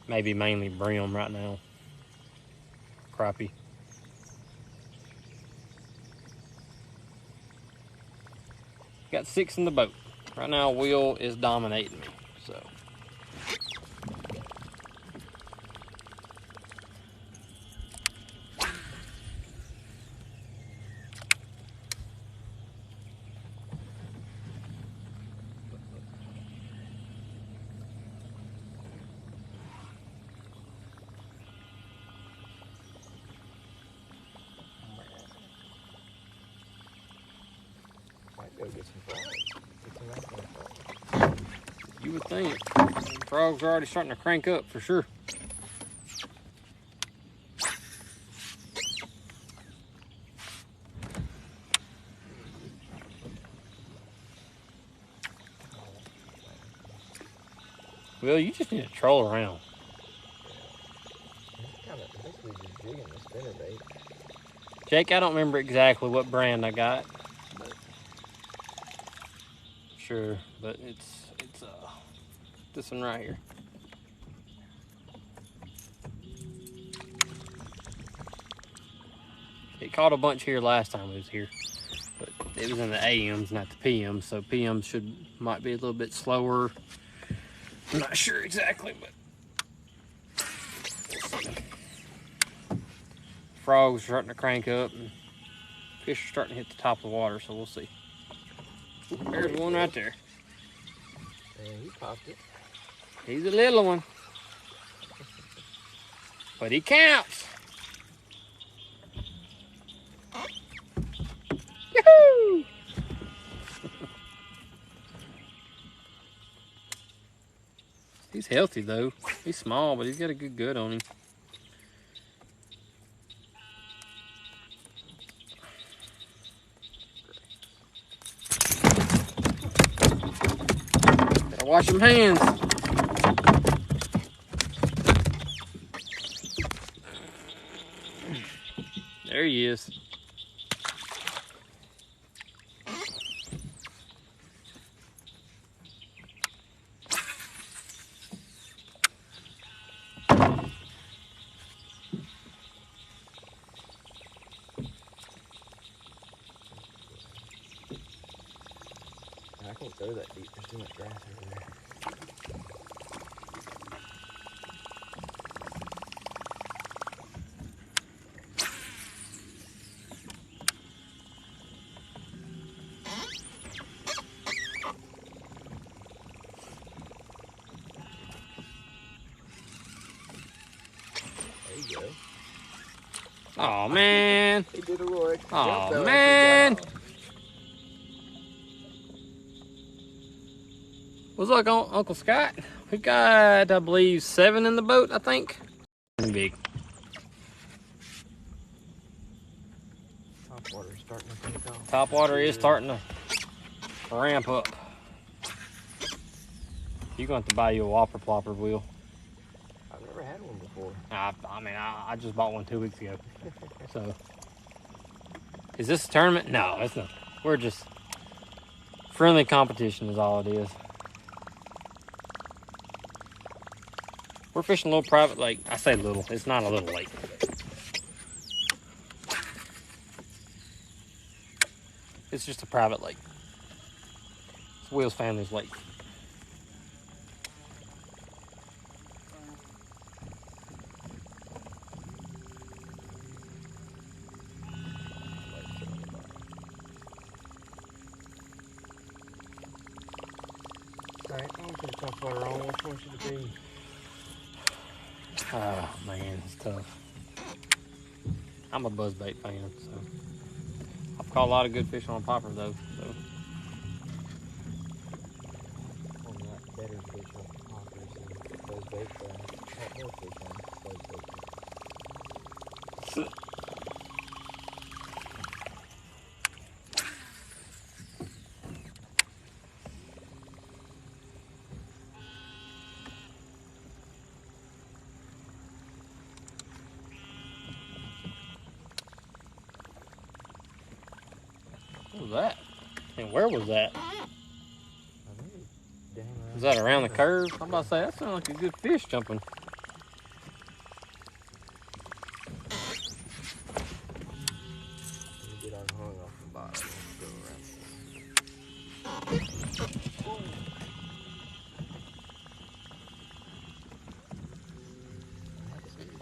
Maybe mainly brim right now. Crappie. Got 6 in the boat. Right now, Will is dominating me, so. go get some frogs. Get some nice frogs. You would think. Frogs are already starting to crank up for sure. Well, you just need to troll around. Kind of basically just jigging the spinnerbait. Jake, I don't remember exactly what brand I got. Sure, but it's this one right here. It caught a bunch here last time it was here, but it was in the AMs, not the PMs. So PMs might be a little bit slower. I'm not sure exactly, but we'll see. Frogs are starting to crank up, and fish are starting to hit the top of the water. So we'll see. There's one right there. And he popped it. He's a little one, but he counts. Yoo-hoo! He's healthy though. He's small, but he's got a good gut on him. Gotta wash them hands. There he is. I can't throw that deep. There's too much grass over there. There you go. Oh man. He did a little extra jump, Oh though. man. What's up, Uncle Scott? We got, I believe, 7 in the boat, I think. Big. Top water is starting to take off. Top water is starting to ramp up. You're going to have to buy you a whopper plopper wheel. I've never had one before. I just bought one 2 weeks ago. So, is this a tournament? No, it's not. We're just friendly competition is all it is. We're fishing a little private lake. I say little, it's not a little lake. It's just a private lake. It's Will's family's lake. Alright, I'm gonna put the top water on. Which one should it be? Oh man, it's tough. I'm a buzzbait fan, so I've caught a lot of good fish on a popper though. So On that better fish on the poppers and those bait caught more fish on those bait. what was that? And where was that? I think it's down around Was that around the corner. curve? I'm about to say that sounded like a good fish jumping. Let me get our hung off the bottom. Let's go around.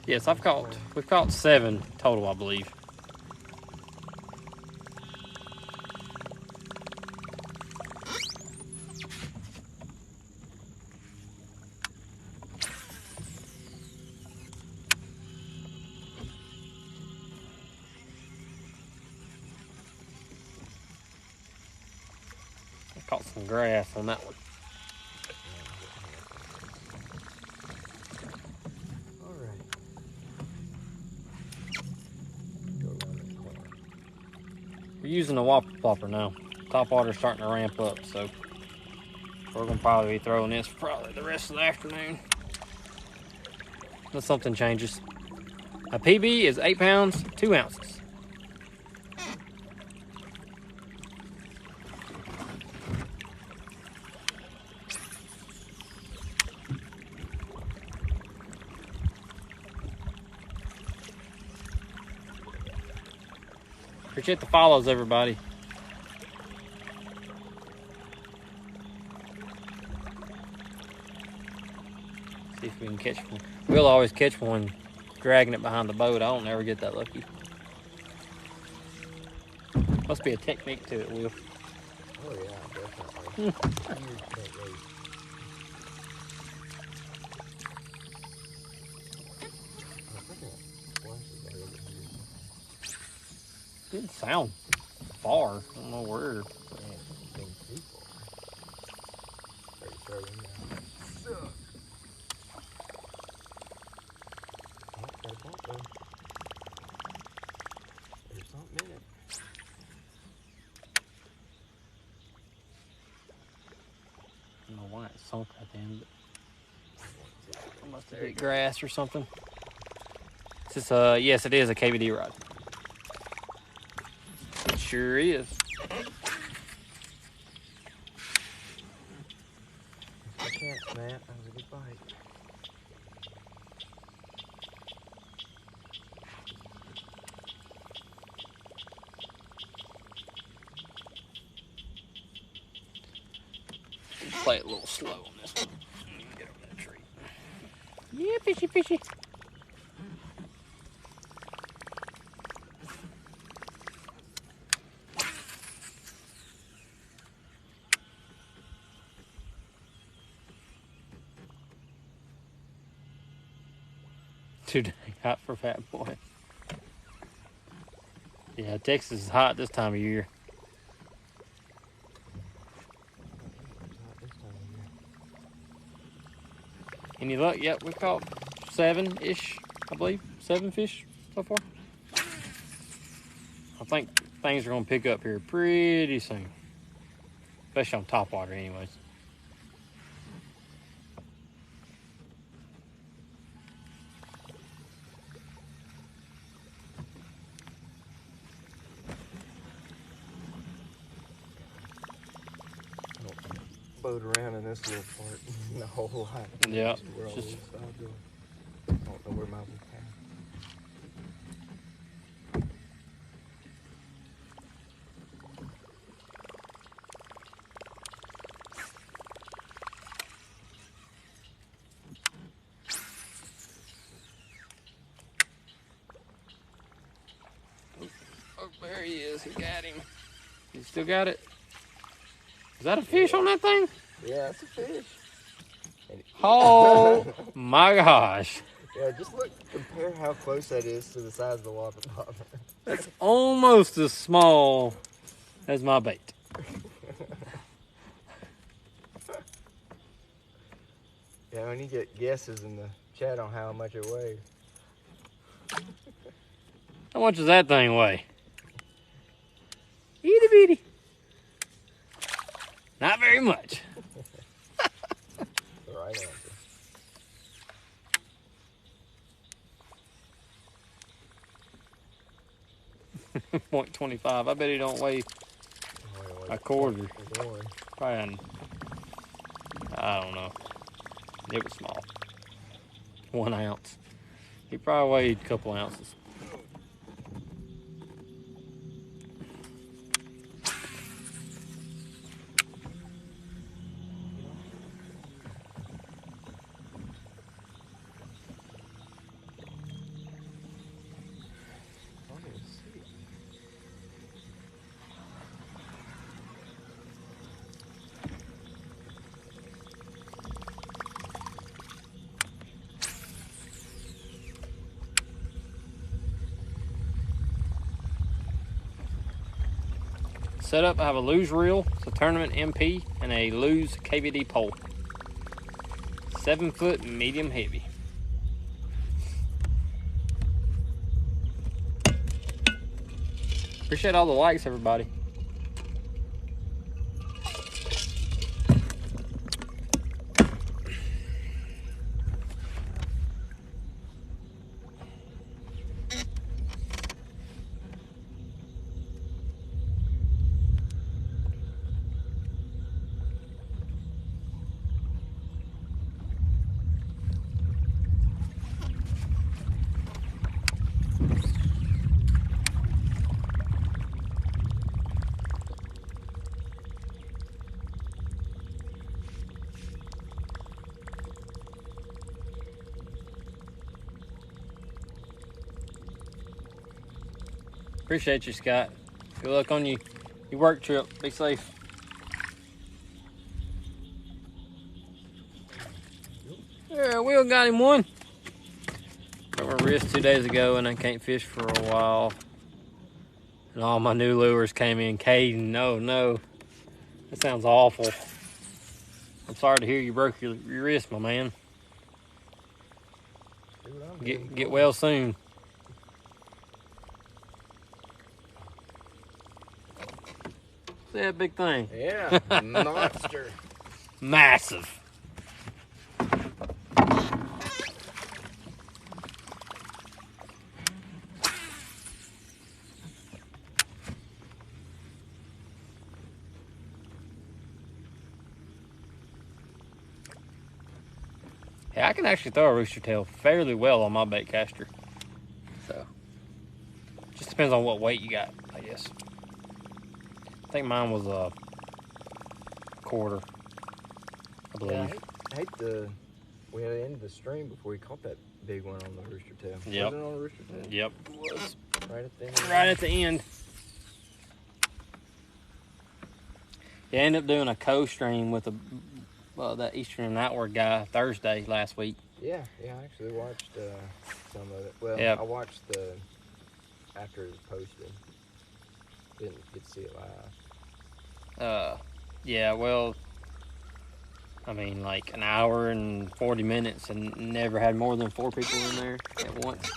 Yes, we've caught 7 total, I believe. Caught some grass on that one. Alright. Go around the corner. We're using the whopper plopper now. Top water's starting to ramp up, so we're gonna probably be throwing this for probably the rest of the afternoon. Unless something changes. A PB is 8 pounds, 2 ounces. Appreciate the follows, everybody. See if we can catch one. We'll always catch one dragging it behind the boat. I don't ever get that lucky. Must be a technique to it, Will. Oh yeah, definitely. Huge technique. Didn't sound far. I don't know where. Man, it's been too far. Ready to throw in now. Oh, got a bump though. There's something in it. I don't know why it sunk right then, but it must have hit grass or something. Is this yes, it is a KVD rod. It sure is. I can't, Matt. That was a good bite. Play it a little slow on this one. Get over that tree. Yeah, fishy, fishy. Too dang hot for Fat Boy. Yeah, Texas is hot this time of year. Any luck? Yep, we've caught 7-ish, I believe. 7 fish so far. I think things are going to pick up here pretty soon. Especially on top water anyways. Boat around in this little part a whole lot. Yeah, We're all just this side door. I don't know where my was at. oh, there he is. He got him. You still got it? Is that a fish on that thing? Yeah, it's a fish. Oh my gosh. Yeah, just look, compare how close that is to the size of the water bottom. That's almost as small as my bait. Yeah, when you get guesses in the chat on how much it weighs. How much does that thing weigh? Itty bitty. Not very much. The right answer. .25. I bet he don't weigh a quarter. Probably, I don't know. It was small. 1 ounce. He probably weighed a couple ounces. Setup, I have a luge reel, it's a tournament MP, and a luge KVD pole. 7 foot, medium heavy. Appreciate all the likes, everybody. Appreciate you, Scott. Good luck on your work trip. Be safe. Yeah, Will got him one. Broke my wrist 2 days ago and I can't fish for a while. And all my new lures came in. Caden, no. That sounds awful. I'm sorry to hear you broke your wrist, my man. Get well soon. See that big thing? Yeah, monster. Massive. Yeah, I can actually throw a rooster tail fairly well on my bait caster. So, just depends on what weight you got, I guess. I think mine was a quarter, I believe. Yeah, I hate we had to end the stream before we caught that big one on the rooster tail. Yep. Was it on the rooster tail? Yep, it was. Right at the end. Right at the end. Yeah, I ended up doing a co-stream with that Eastern and Outward guy Thursday last week. Yeah, I actually watched some of it. Well, Yep. I watched after it was posted. Didn't get to see it live. Yeah, well, I mean, like an hour and 40 minutes and never had more than 4 people in there at once.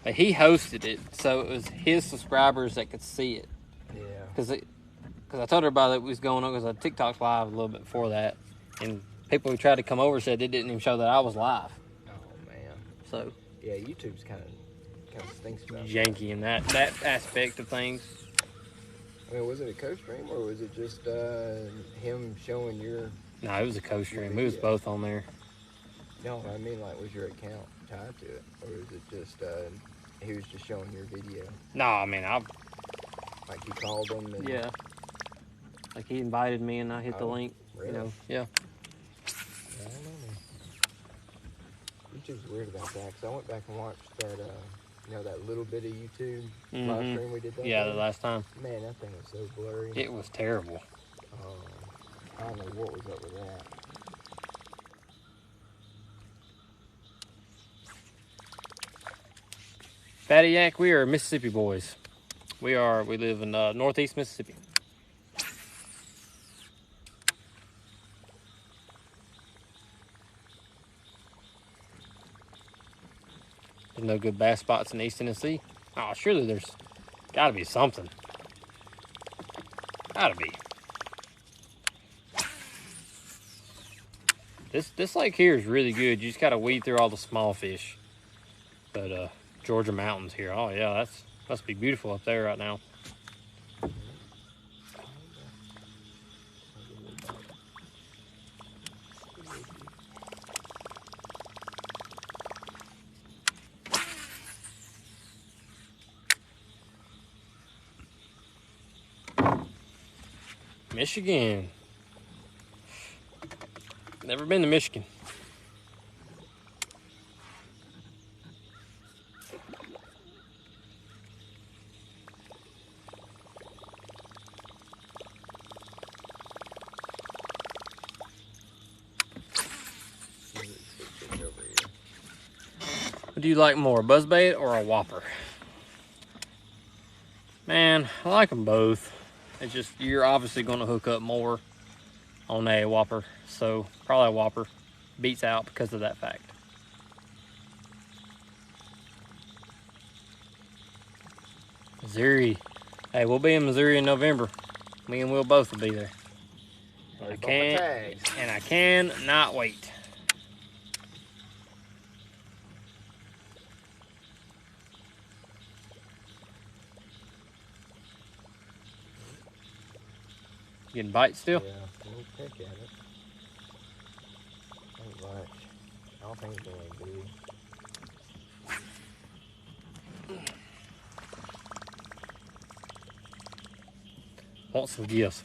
But he hosted it, so it was his subscribers that could see it. Yeah. Because I told everybody that was going on, because TikTok's live a little bit before that. And people who tried to come over said it didn't even show that I was live. Oh, man. So, Yeah, YouTube's kind of stinks about janky in that aspect of things. I mean, was it a co-stream or was it just him showing your... No, it was a co-stream. We was both on there. No, I mean, like, was your account tied to it? Or is it just, he was just showing your video? No, I mean, Like, you called him and... yeah. Like, he invited me and I hit the link. Really? You know, yeah. I don't know, man. YouTube's weird about that, because I went back and watched that, that little bit of YouTube live stream we did that Yeah, day. the last time. Man, that thing was so blurry. It was terrible. I don't know what was up with that. Fatty Yak, we are Mississippi boys. We live in northeast Mississippi. There's no good bass spots in East Tennessee. Oh, surely there's gotta be something. Gotta be. This lake here is really good. You just gotta weed through all the small fish. But Georgia mountains here. Oh yeah, that's must be beautiful up there right now. Michigan. Never been to Michigan. What do you like more, a buzzbait or a whopper? Man, I like them both. It's just you're obviously going to hook up more on a whopper, so probably a whopper beats out because of that fact. Missouri. Hey, we'll be in Missouri in November. Me and Will both will be there. And I cannot wait. Getting bites still? Yeah, we'll pick at it. Not much. I don't think it's really big. Want some gifts?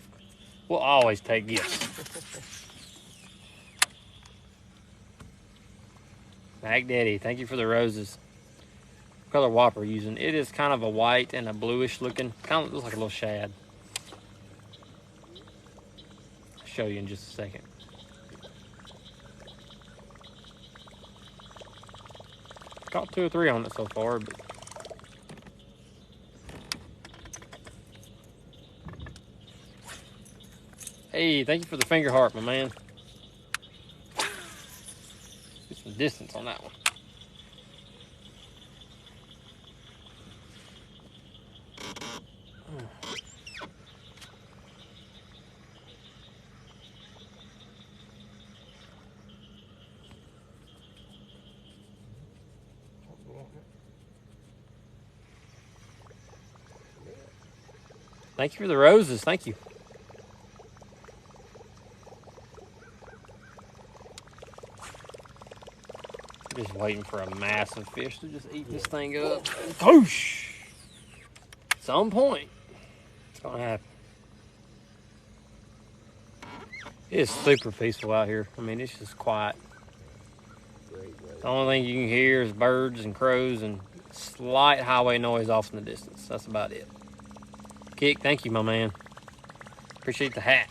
We'll always take gifts. Mac Daddy, thank you for the roses. What color whopper are you using? It is kind of a white and a bluish looking. Kind of looks like a little shad. I'll show you in just a second. Caught 2 or 3 on it so far, but hey, thank you for the finger heart, my man. Get some distance on that one. Thank you for the roses. Thank you. Just waiting for a massive fish to just eat this thing up. Whoosh! At some point, it's gonna happen. It's super peaceful out here. I mean, it's just quiet. The only thing you can hear is birds and crows and slight highway noise off in the distance. That's about it. Kick, thank you, my man. Appreciate the hat.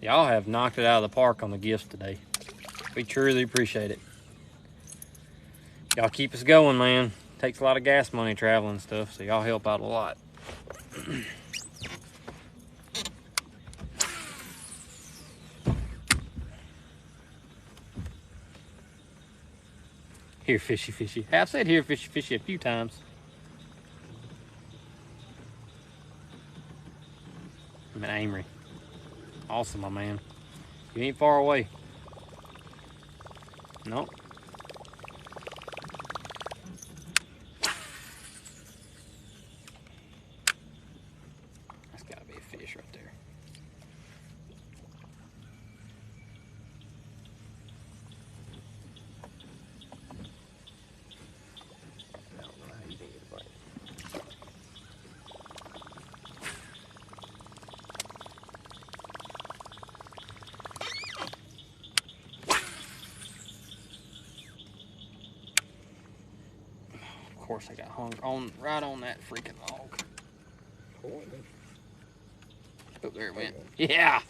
Y'all have knocked it out of the park on the gifts today. We truly appreciate it. Y'all keep us going, man. Takes a lot of gas money traveling and stuff, so y'all help out a lot. Here, fishy, fishy. I've said here, fishy, fishy a few times. I'm in Amory. Awesome, my man. You ain't far away. Nope. That's gotta be a fish right there. I don't know how you think it's like. Of course, I got hung on right on that freaking log. Cool. Oh, there it went. Yeah.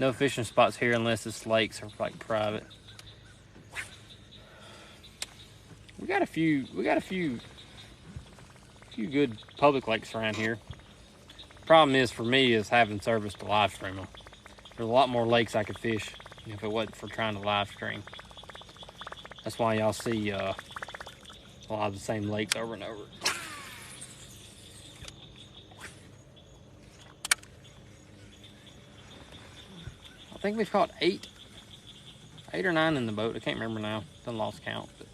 No fishing spots here unless it's lakes or like private. We got a few good public lakes around here. Problem is for me is having service to live stream them. There's a lot more lakes I could fish if it wasn't for trying to live stream. That's why y'all see a lot of the same lakes over and over. I think we've caught 8 or 9 in the boat. I can't remember now. Done lost count. But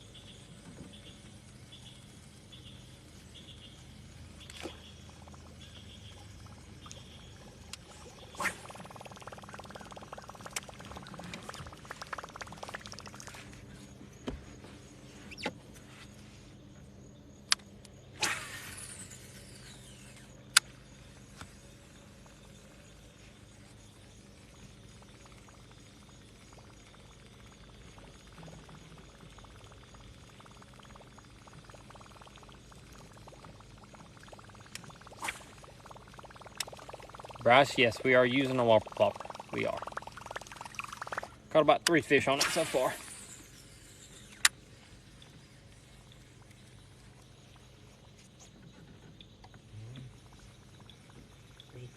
Bryce, yes, we are using a whopper plopper. We are. Caught about 3 fish on it so far.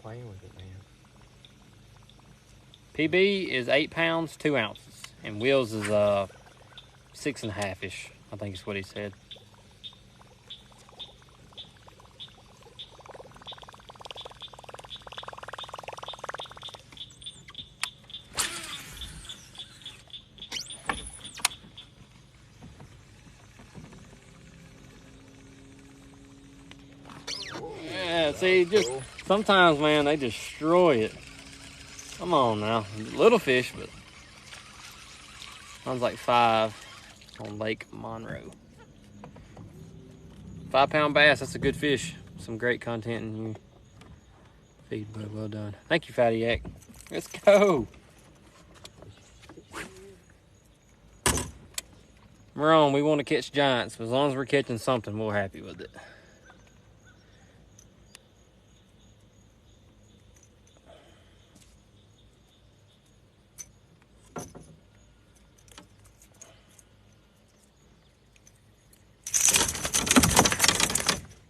playing with it, man. PB is 8 pounds, 2 ounces. And Will's is 6.5-ish, I think is what he said. Yeah, see, just sometimes, man, they destroy it. Come on now, little fish, but one's like 5 on Lake Monroe. 5-pound bass, that's a good fish. Some great content in your feed, bud. Well done. Thank you, Fatty Yak. Let's go. We're on. We want to catch giants, but as long as we're catching something, we're happy with it.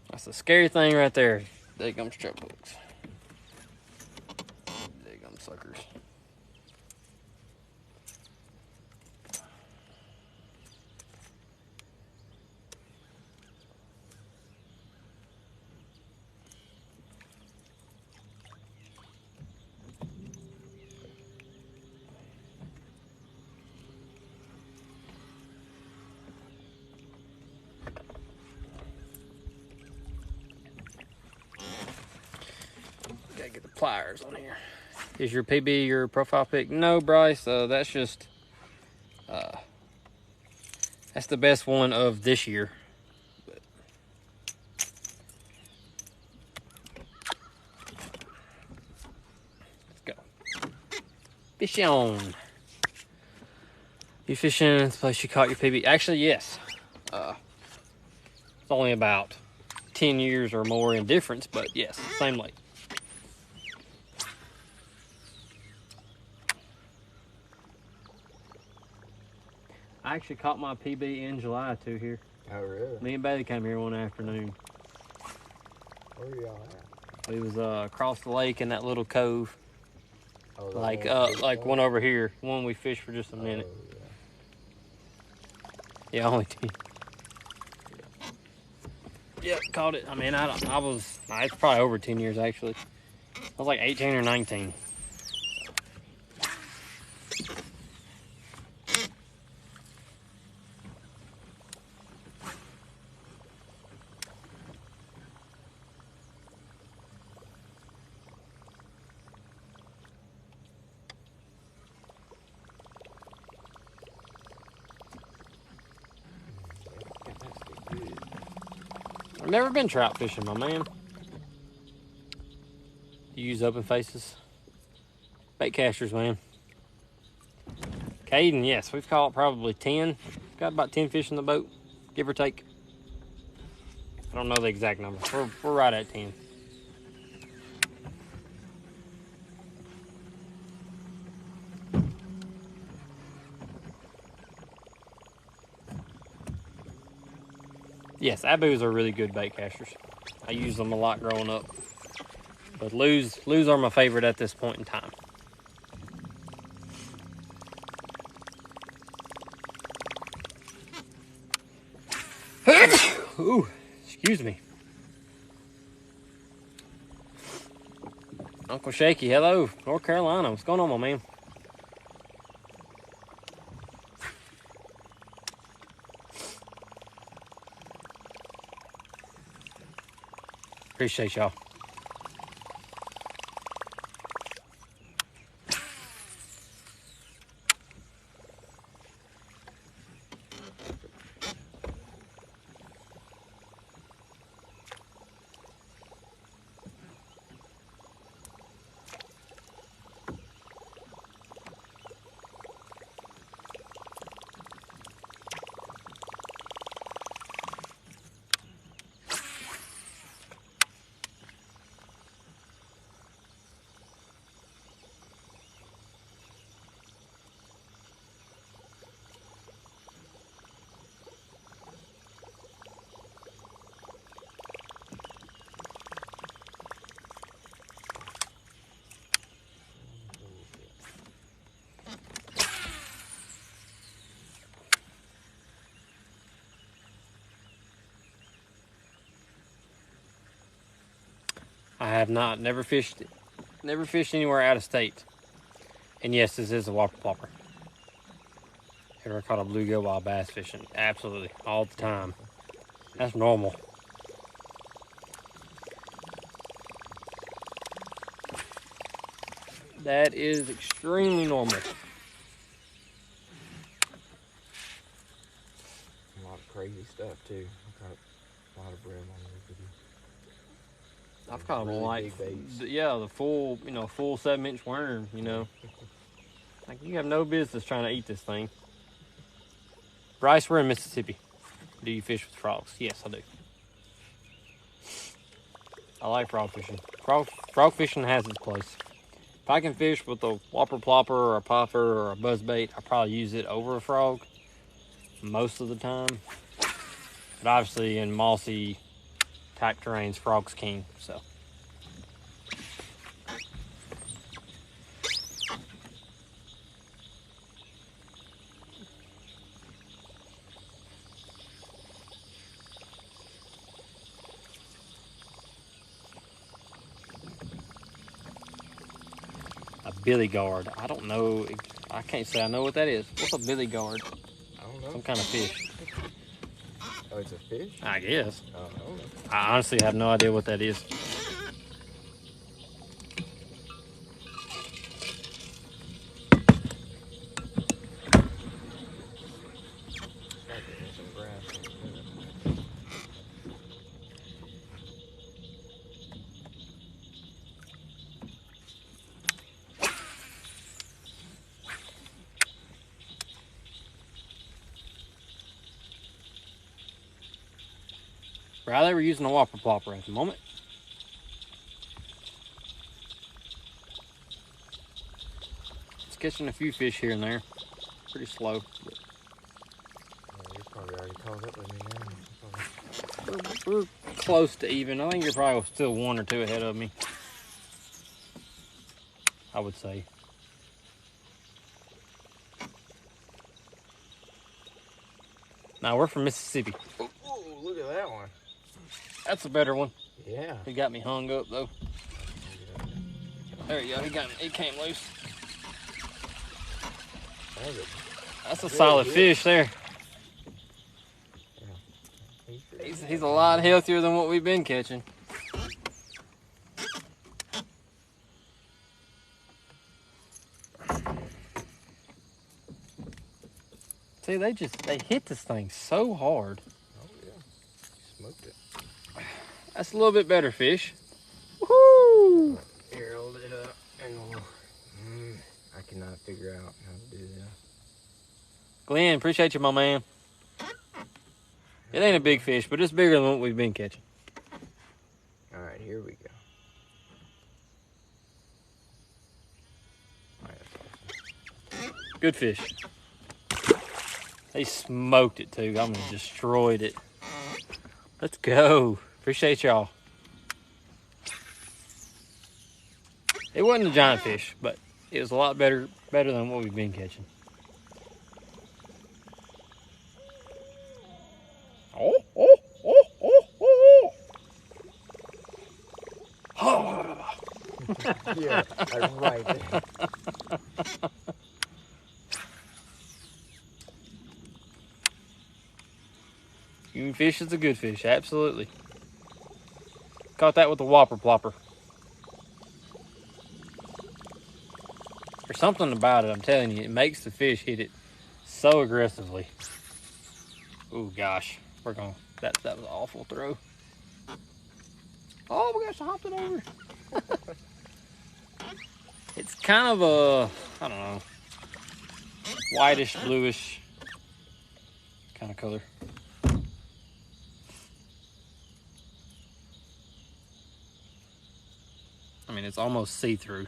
That's the scary thing right there. Daggum strap hooks. Daggum suckers. Gotta get the pliers on here. Is your PB your profile pic? No, Bryce. That's just that's the best one of this year. Let's go. Fish on. You fishing in the place you caught your PB? Actually, yes. It's only about 10 years or more in difference, but yes, same lake. I actually caught my PB in July too here. Oh, really? Me and Bailey came here one afternoon. Where are y'all at? We was across the lake in that little cove, Oh, like that one over here, one we fished for just a minute. Oh, Yeah, only 10. Yep, caught it. I mean, it's probably over 10 years actually. I was like 18 or 19. I've never been trout fishing, my man. You use open faces? Bait casters, man. Caden, yes, we've caught probably 10. Got about 10 fish in the boat, give or take. I don't know the exact number. We're right at 10. Yes, Abus are really good bait casters. I used them a lot growing up. But Lures are my favorite at this point in time. Ooh, excuse me. Uncle Shaky, hello, North Carolina. What's going on, my man? Appreciate y'all. I have not. Never fished anywhere out of state. And yes, this is a whopper plopper. Ever caught a bluegill while bass fishing? Absolutely, all the time. That's normal. That is extremely normal. A lot of crazy stuff too. I caught a lot of brim on this video. I've caught them Really like, big baits. yeah, the full 7-inch worm, Like, you have no business trying to eat this thing. Bryce, we're in Mississippi. Do you fish with frogs? Yes, I do. I like frog fishing. Frog fishing has its place. If I can fish with a whopper plopper or a popper or a buzzbait, I probably use it over a frog most of the time. But obviously in mossy type terrains, frog's king, so. A billy guard. I don't know. I can't say I know what that is. What's a billy guard? I don't know. Some kind of fish. Oh, it's a fish? I guess. I don't know. I honestly have no idea what that is. Some grass. Riley, we're using a whopper plopper at the moment. It's catching a few fish here and there. Pretty slow. But You're probably already caught up with me now. we're close to even. I think you're probably still 1 or 2 ahead of me, I would say. Now we're from Mississippi. Oh, look at that one. That's a better one. Yeah. He got me hung up though. There you go. He came loose. That's a solid fish there. Yeah. He's a lot healthier than what we've been catching. See, they hit this thing so hard. Oh yeah. Smoked it. That's a little bit better fish. Woohoo! Here, hold it up and we'll, I cannot figure out how to do that. Glenn, appreciate you, my man. It ain't a big fish, but it's bigger than what we've been catching. All right, here we go. All right, that's awesome. Good fish. They smoked it too. I mean, destroyed it. Let's go. Appreciate y'all. It wasn't a giant fish, but it was a lot better than what we've been catching. Oh, oh, oh, oh, oh, oh. Yeah, right there. Human fish is a good fish, absolutely. Caught that with a whopper plopper. There's something about it, I'm telling you, it makes the fish hit it so aggressively. Oh gosh, that was an awful throw. Oh my gosh, I hopped it over. It's kind of a, I don't know, whitish, bluish kind of color. I mean, it's almost see-through.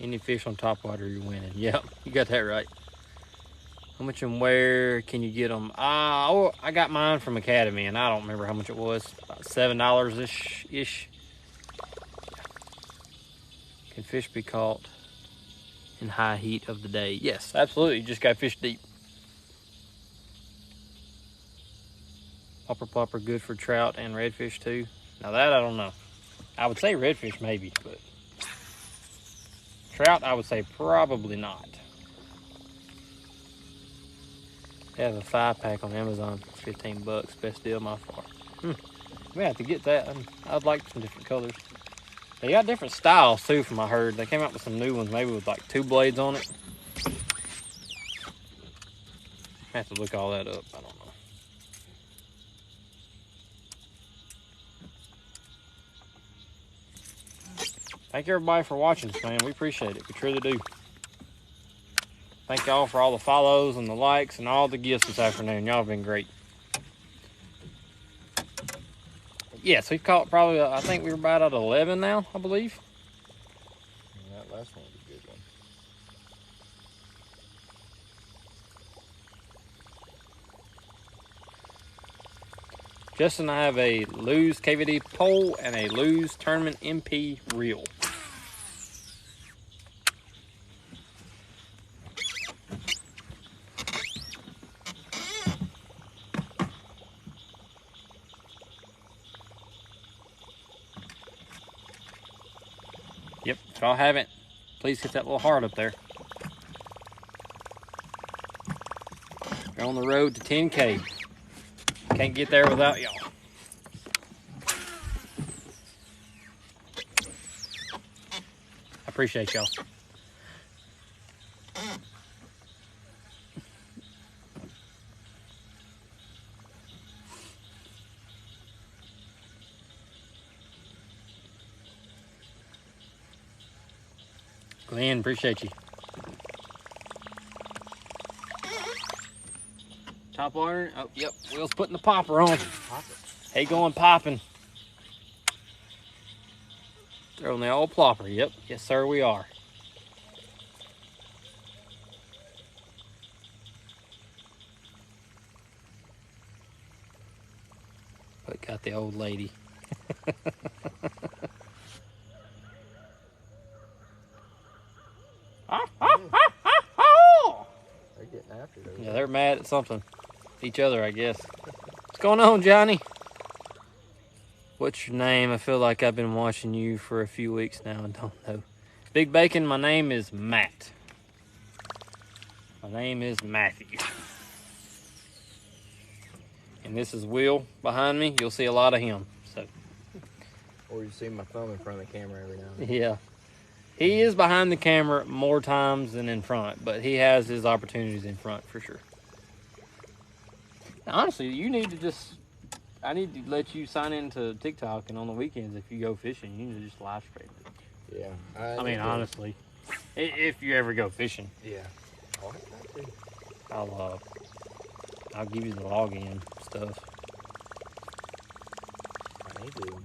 Any fish on top water, you're winning. Yep, you got that right. How much and where can you get them? I got mine from Academy, and I don't remember how much it was. About $7-ish. Can fish be caught in high heat of the day. Yes, absolutely. You just got to fish deep. Whopper plopper good for trout and redfish too. Now that I don't know. I would say redfish maybe, but trout I would say probably not. They have a 5-pack on Amazon for 15 bucks. Best deal by far. We have to get that. I'd like some different colors. They got different styles too, from I heard. They came out with some new ones, maybe with like 2 blades on it. I have to look all that up. I don't know. Thank everybody for watching us, man. We appreciate it. We truly do. Thank y'all for all the follows and the likes and all the gifts this afternoon. Y'all have been great. Yes, we've caught probably, I think we were about at 11 now, I believe. And that last one was a good one. Justin and I have a Lew's KVD pole and a Lew's Tournament MP reel. Yep, if y'all haven't, please hit that little heart up there. We're on the road to 10K. Can't get there without y'all. I appreciate y'all. Glenn, appreciate you. Top water. Oh, yep. Will's putting the popper on. Hey, going popping. Throwing the old plopper. Yep. Yes, sir, we are. But got the old lady. They're getting after it. Yeah, they're mad at something. Each other, I guess. What's going on, Johnny? What's your name? I feel like I've been watching you for a few weeks now and don't know. Big Bacon, my name is Matt. My name is Matthew. And this is Will behind me. You'll see a lot of him. So. Or you see my thumb in front of the camera every now and then. Yeah. He is behind the camera more times than in front, but he has his opportunities in front for sure. Now, honestly, you need to just, I need to let you sign into TikTok, and on the weekends, if you go fishing, you need to just live stream it. Yeah. I mean, honestly, if you ever go fishing. Yeah. I'll give you the login stuff. I need to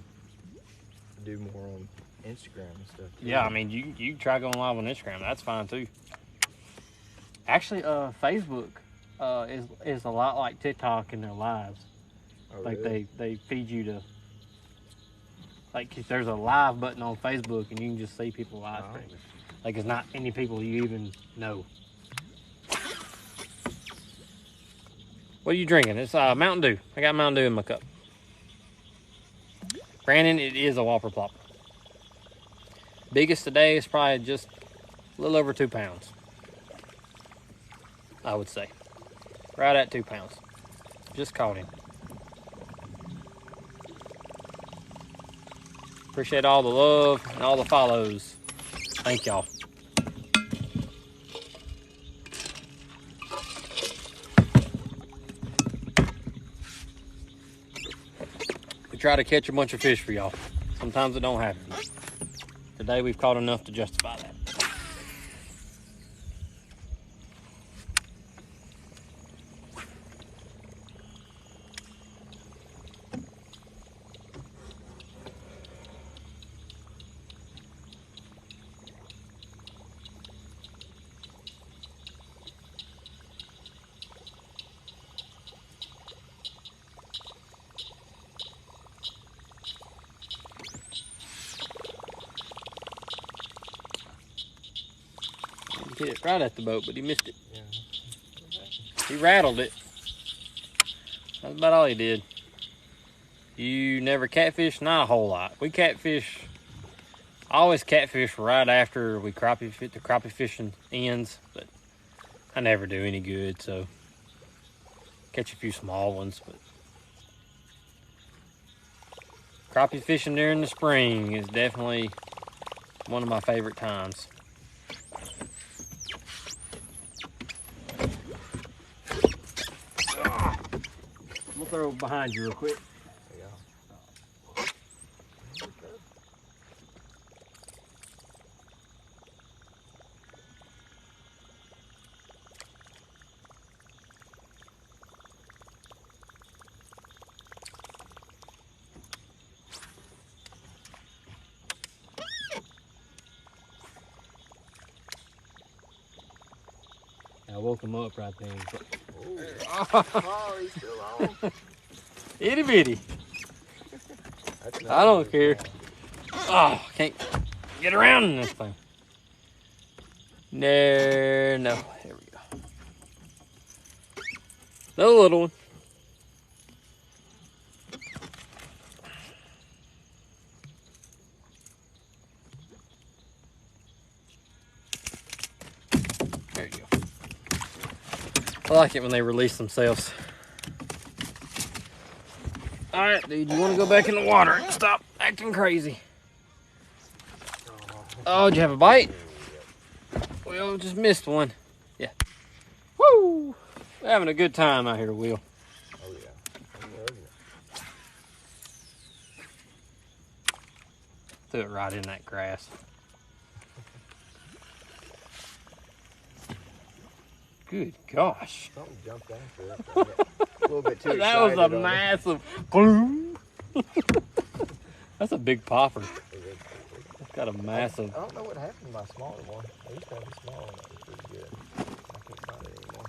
do more on Instagram and stuff too. Yeah, I mean, you can try going live on Instagram. That's fine too. Actually, Facebook is a lot like TikTok in their lives. Oh, Like really? they feed you to, like, there's a live button on Facebook and you can just see people live streaming. Like, it's not any people you even know. What are you drinking? It's Mountain Dew. I got Mountain Dew in my cup. Brandon, it is a Whopper Plopper. Biggest today is probably just a little over 2 pounds. I would say. Right at 2 pounds. Just caught him. Appreciate all the love and all the follows. Thank y'all. We try to catch a bunch of fish for y'all. Sometimes it don't happen. Today we've caught enough to justify that. Hit it right at the boat, but he missed it. Yeah. He rattled it. That's about all he did. You never catfish? Not a whole lot. We catfish. I always catfish right after the crappie fishing ends, but I never do any good, so catch a few small ones. But crappie fishing during the spring is definitely one of my favorite times. We'll throw it behind you real quick. Yeah. I woke him up right there. Oh, he's still on. Itty bitty. That's I don't nice. care. Oh, can't get around in this thing. No. There we go. Another little one. There you go. I like it when they release themselves. All right, dude, you want to go back in the water and stop acting crazy? Oh, did you have a bite? Will just missed one. Yeah. Woo! We're having a good time out here, Will. Oh, yeah. I'm loving it. Threw it right in that grass. Good gosh. Something jumped after it. I got a little bit too excited. That was a on it. massive boom. That's a big popper. It's got a massive. I don't know what happened to my smaller one. I used to have a small one that was pretty good. I can't find it anymore.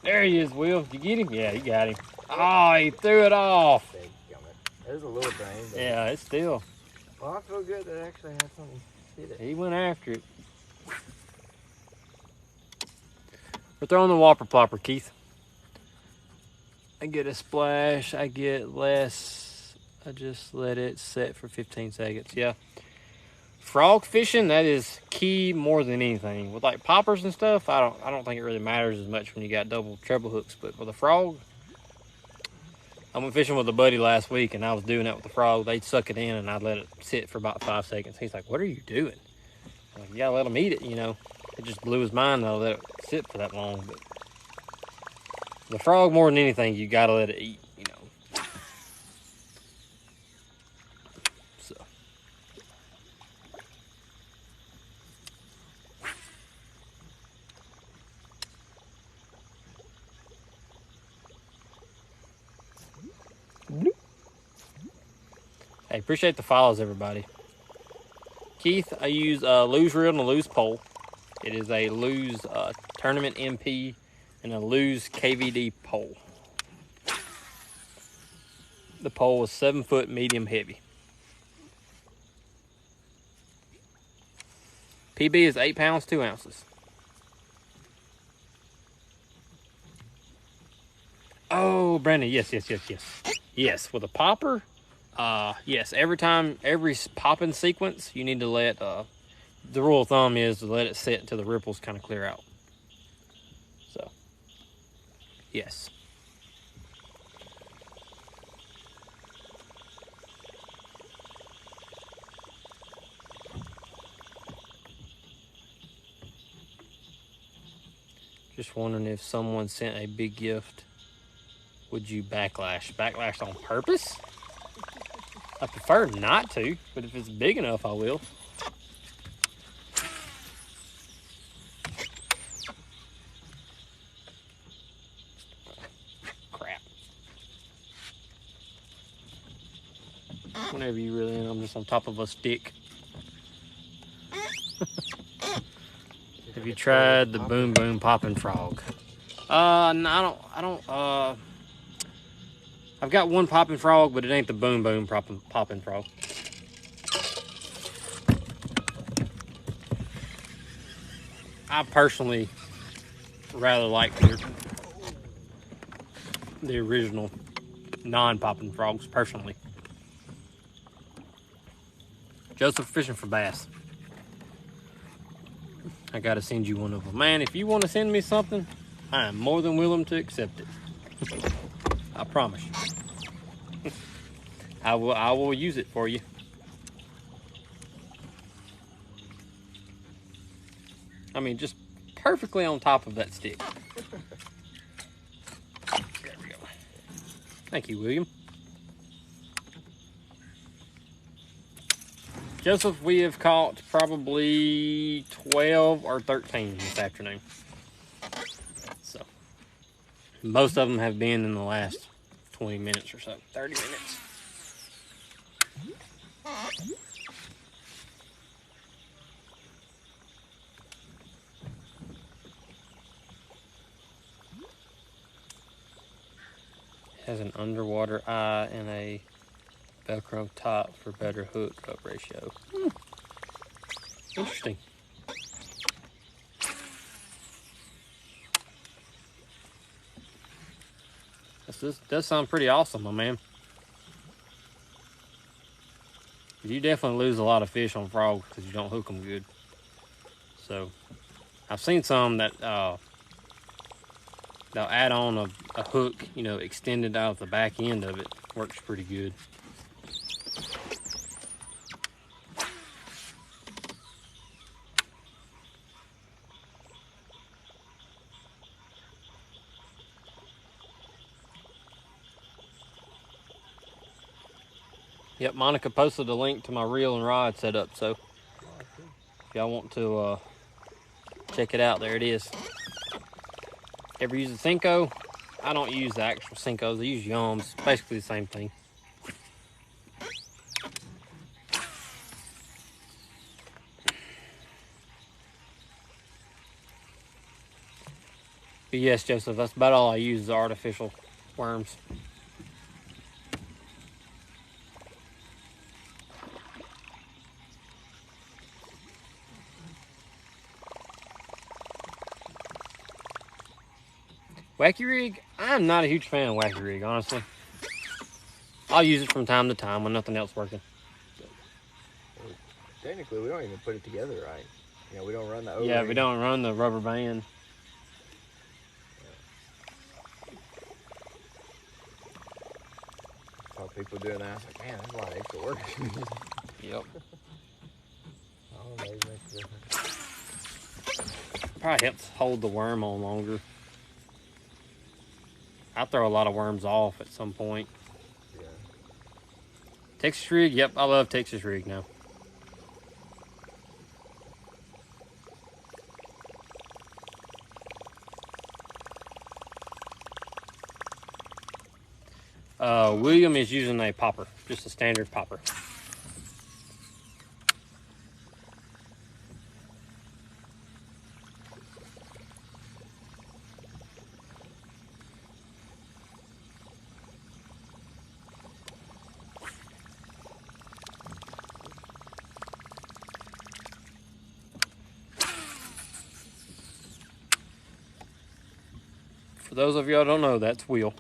There he is, Will. Did you get him? Yeah, you got him. Oh, he threw it off. There's a little drain. But Yeah, it's still. well, I feel good that I actually had something hit it. He went after it. We're throwing the whopper plopper, Keith. I get a splash. I get less. I just let it set for 15 seconds. Yeah. Frog fishing, that is key more than anything. With like poppers and stuff, I don't think it really matters as much when you got double treble hooks. But with a frog, I went fishing with a buddy last week and I was doing that with the frog. They'd suck it in and I'd let it sit for about 5 seconds. He's like, "What are you doing?" I'm like, "You gotta let them eat it, you know." It just blew his mind though that it sit for that long. But the frog, more than anything, you gotta let it eat, you know. So. Hey, appreciate the follows, everybody. Keith, I use a Lew's reel and a Lew's pole. It is a Lew's Tournament MP and a Lew's KVD pole. The pole is 7 foot medium heavy. PB is 8 pounds, 2 ounces. Oh, Brandon, yes. Yes, with a popper, yes, every popping sequence, you need to let, the rule of thumb is to let it sit until the ripples kind of clear out. So, yes. Just wondering if someone sent a big gift, would you backlash? Backlash on purpose? I prefer not to, but if it's big enough, I will. whenever you reel in them, just on top of a stick. Have you tried the Boom Boom Popping Frog? No, I don't. I've got one popping frog, but it ain't the Boom Boom popping frog. I personally rather like the original non-popping frogs, personally. Joseph fishing for bass. I gotta send you one of them. Man, if you want to send me something, I am more than willing to accept it. I promise you. I will use it for you. I mean, just perfectly on top of that stick. There we go. Thank you, William. Joseph, we have caught probably 12 or 13 this afternoon. So, most of them have been in the last 20 minutes or so, 30 minutes. Has an underwater eye and a Velcro top for better hook up ratio. Interesting. This does sound pretty awesome, my man. You definitely lose a lot of fish on frogs because you don't hook them good. So, I've seen some that they'll add on a hook, you know, extended out the back end of it. Works pretty good. Yep, Monica posted a link to my reel and rod setup, so if y'all want to check it out, there it is. Ever use a Senko? I don't use the actual Senkos, I use Yums, basically the same thing. But yes, Joseph, that's about all I use is artificial worms. Wacky Rig? I'm not a huge fan of Wacky Rig, honestly. I'll use it from time to time when nothing else working. Well, technically, we don't even put it together right. You know, we don't run the O-ring. Yeah, we don't run the rubber band. Saw people doing that. I was like, man, that's a lot of extra work. Yep. Oh, maybe makes a difference. Probably helps hold the worm on longer. I throw a lot of worms off at some point. Yeah. Texas Rig? Yep, I love Texas Rig now. William is using a popper, just a standard popper. For those of y'all who don't know, that's Will.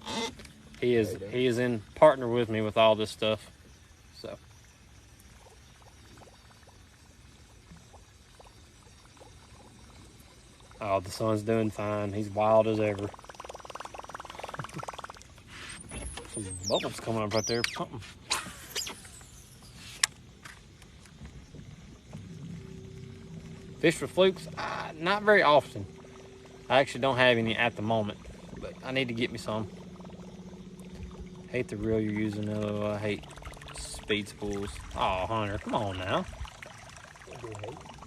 He is in partner with me with all this stuff. So oh, the son's doing fine. He's wild as ever. Some bubbles coming up right there. Something. Fish for flukes? Not very often. I actually don't have any at the moment, but I need to get me some. Hate the reel you're using. Oh, I hate speed spools. Oh, Hunter, come on now.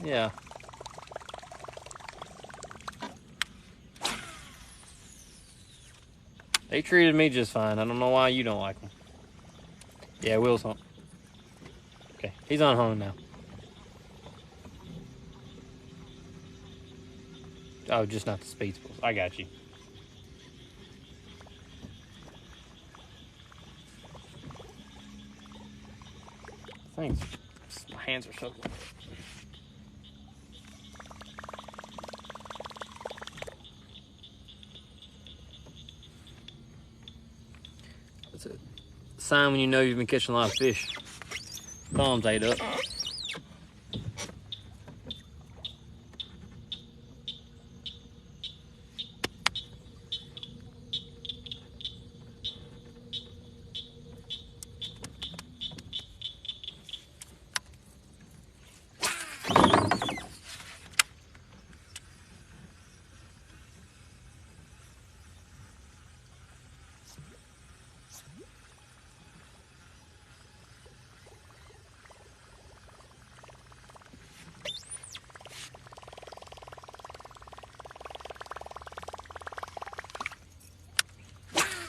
Yeah. They treated me just fine. I don't know why you don't like them. Yeah, Will's He's unhung now. Oh, just not the speed spools. I got you. Thanks. My hands are so cold. That's a sign when you know you've been catching a lot of fish. Thumbs ate up.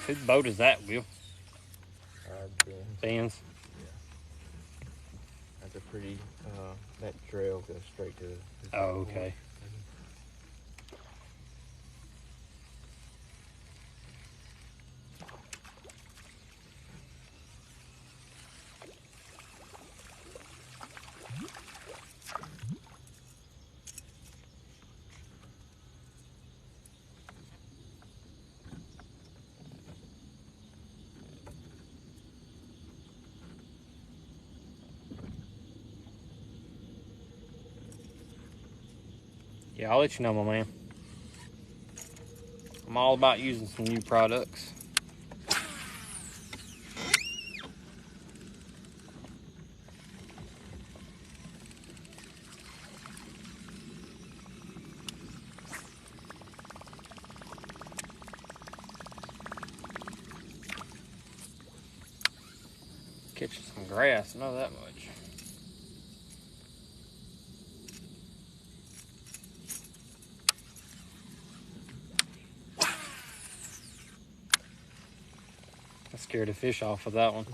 Whose boat is that, Will? Ben's. Ben's. Yeah. That's a pretty, that trail goes straight to. Oh, okay. Yeah, I'll let you know, my man. I'm all about using some new products. Catching some grass, I know that much. I scared a fish off with that one.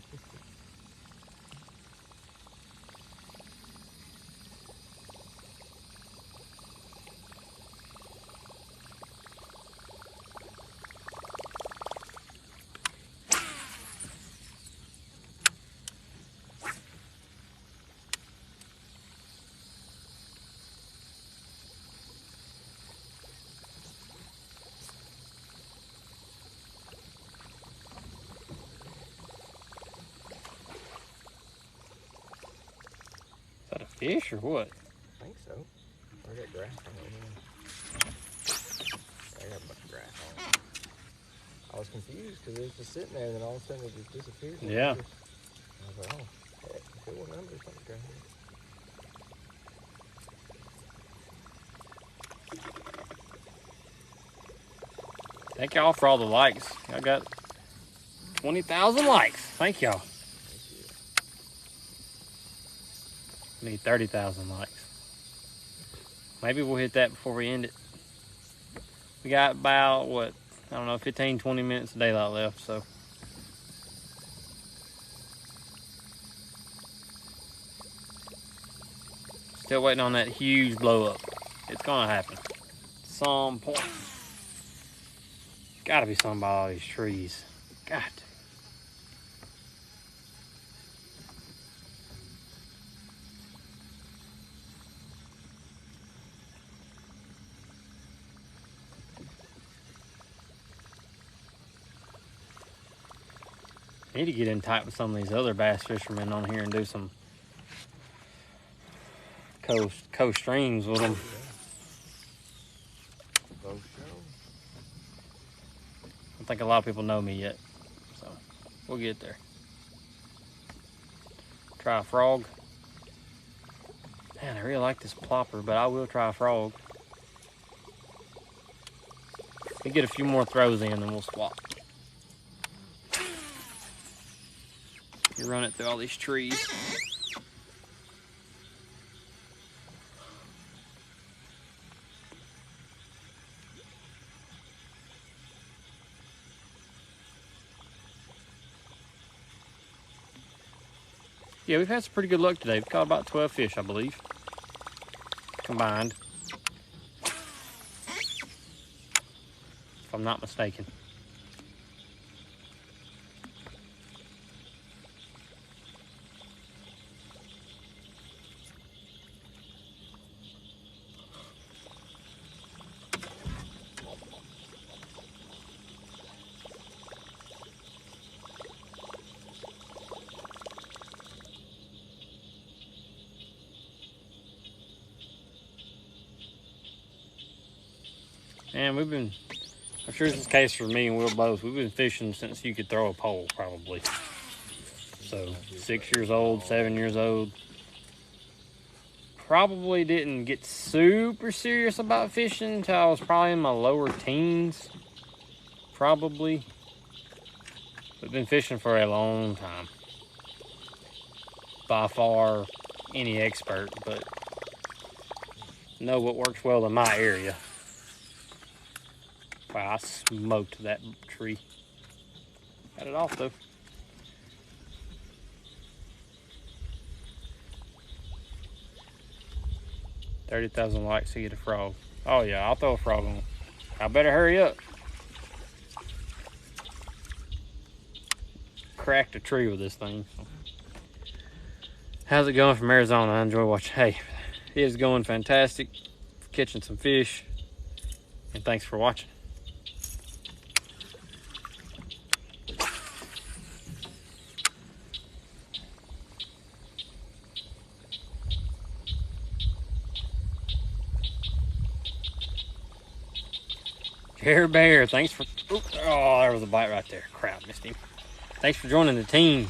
Is that a fish or what? I think so. I got grass on it. I got a bunch of grass on it. I was confused because it was just sitting there and then all of a sudden it just disappeared. Yeah. I was like, oh, heck, if it wasn't under something grass. Thank y'all for all the likes. I got 20,000 likes. Thank y'all. Need 30,000 likes. Maybe we'll hit that before we end it. We got about, what, I don't know, 15, 20 minutes of daylight left, so. Still waiting on that huge blow up. It's gonna happen. Some point. Gotta be something by all these trees. Got to. Need to get in tight with some of these other bass fishermen on here and do some coast streams with them. Boat show. I don't think a lot of people know me yet, so we'll get there. Try a frog. Man, I really like this plopper, but I will try a frog. We get a few more throws in, then we'll swap. You run it through all these trees. Yeah, we've had some pretty good luck today. We've caught about 12 fish, I believe, combined, if I'm not mistaken. And I'm sure it's the case for me and Will both. We've been fishing since you could throw a pole, probably. So 6 years old, 7 years old. Probably didn't get super serious about fishing until I was probably in my lower teens. Probably. But been fishing for a long time. By far any expert, but know what works well in my area. Wow, I smoked that tree. Got it off though. $30,000 likes to get a frog. Oh yeah, I'll throw a frog on. I better hurry up. Cracked a tree with this thing. How's it going from Arizona? I enjoy watching. Hey, it is going fantastic. Catching some fish. And thanks for watching. Care Bear, thanks for. Oh, there was a bite right there. Crap, missed him. Thanks for joining the team.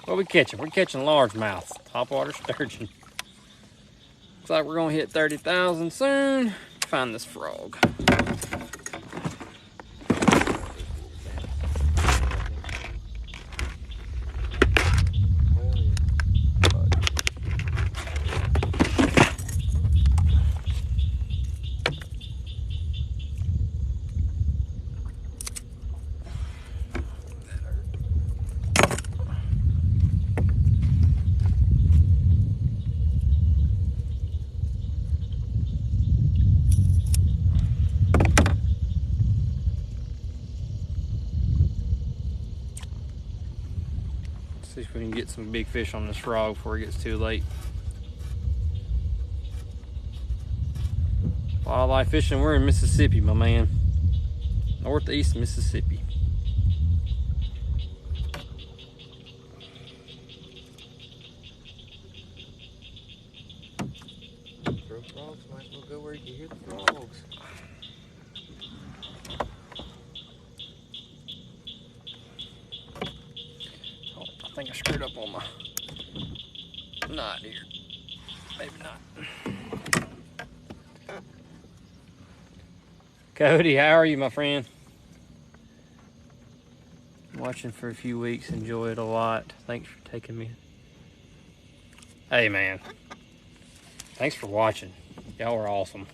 What we catching? We're catching largemouth, topwater sturgeon. Looks like we're gonna hit 30,000 soon. Find this frog. See if we can get some big fish on this frog before it gets too late. Wildlife fishing, we're in Mississippi, my man. Northeast Mississippi. Throw frogs, might as well go where you can hear the frogs. Oh, I think I screwed up on my knot here. Maybe not. Cody, how are you, my friend? Watching for a few weeks, enjoy it a lot. Thanks for taking me. Hey, man. Thanks for watching. Y'all are awesome.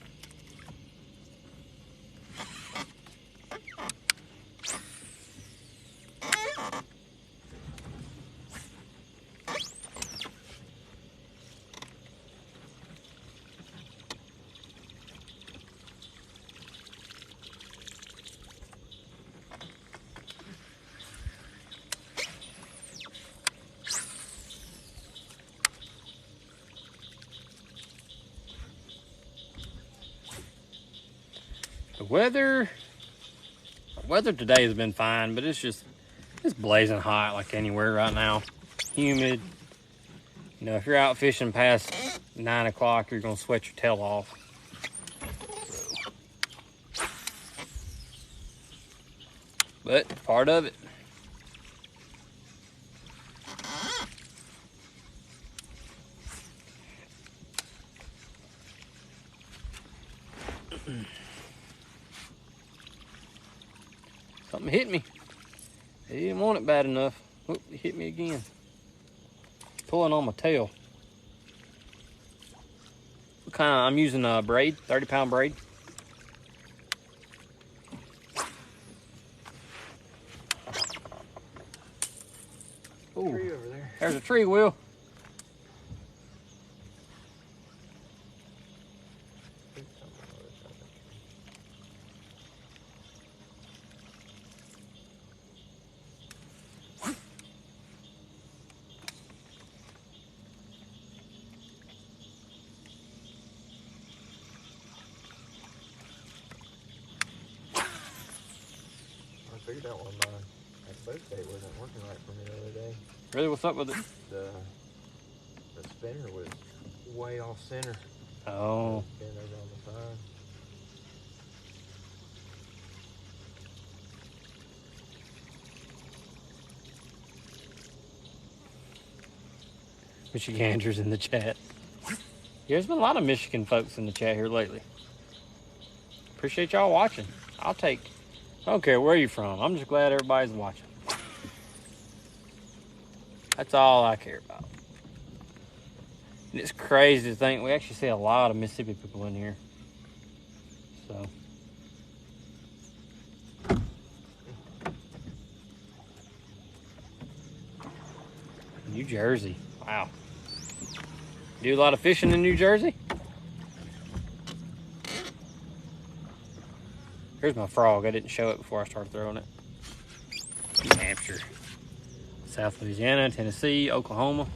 The weather today has been fine, but it's blazing hot like anywhere right now. Humid. You know, if you're out fishing past 9 o'clock, you're gonna sweat your tail off. But part of it. Something hit me. He didn't want it bad enough. Oop, he hit me again. Pulling on my tail. What kind of, I'm using a braid, 30-pound braid. Ooh, Tree over there. there's a tree, Will. I figured out why my boat bait wasn't working right for me the other day. Really, what's up with it? The spinner was way off center. Oh. Bent over on the side. Michiganders in the chat. Yeah, there's been a lot of Michigan folks in the chat here lately. Appreciate y'all watching. I don't care where you're from. I'm just glad everybody's watching. That's all I care about. And it's crazy to think we actually see a lot of Mississippi people in here. So. New Jersey. Wow. Do a lot of fishing in New Jersey? Here's my frog. I didn't show it before I started throwing it. New Hampshire, South Louisiana, Tennessee, Oklahoma.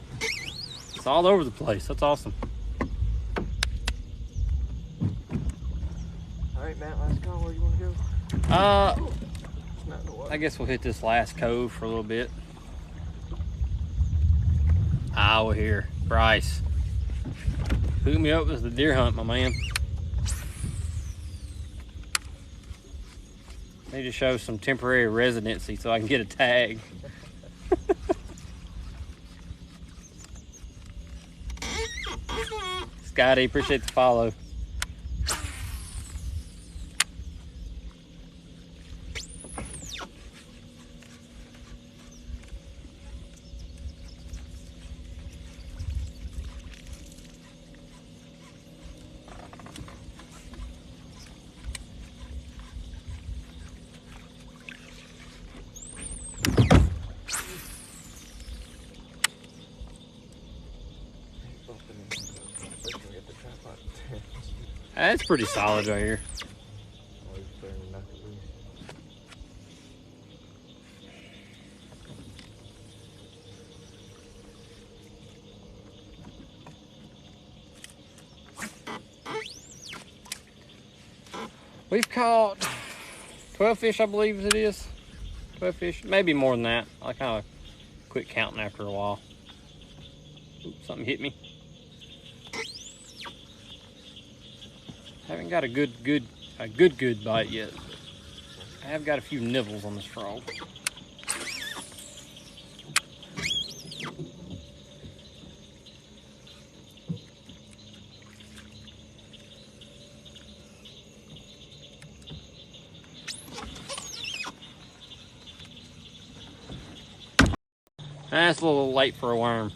It's all over the place. That's awesome. All right, Matt, last call. Where you want to go? It's not in the water. I guess we'll hit this last cove for a little bit. Iowa here. Bryce. Hook me up with the deer hunt, my man. Need to show some temporary residency so I can get a tag. Scotty, appreciate the follow. That's pretty solid right here. Oh, he's starting to knock it loose. We've caught 12 fish, I believe it is. 12 fish, maybe more than that. I kind of quit counting after a while. Oops, something hit me. Haven't got a good bite yet. I have got a few nibbles on this frog. That's a little late for a worm.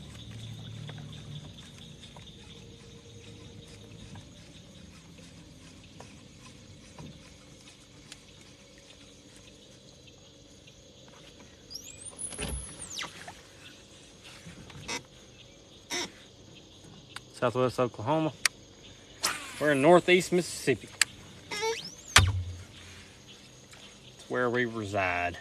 Southwest Oklahoma. We're in Northeast Mississippi. It's where we reside.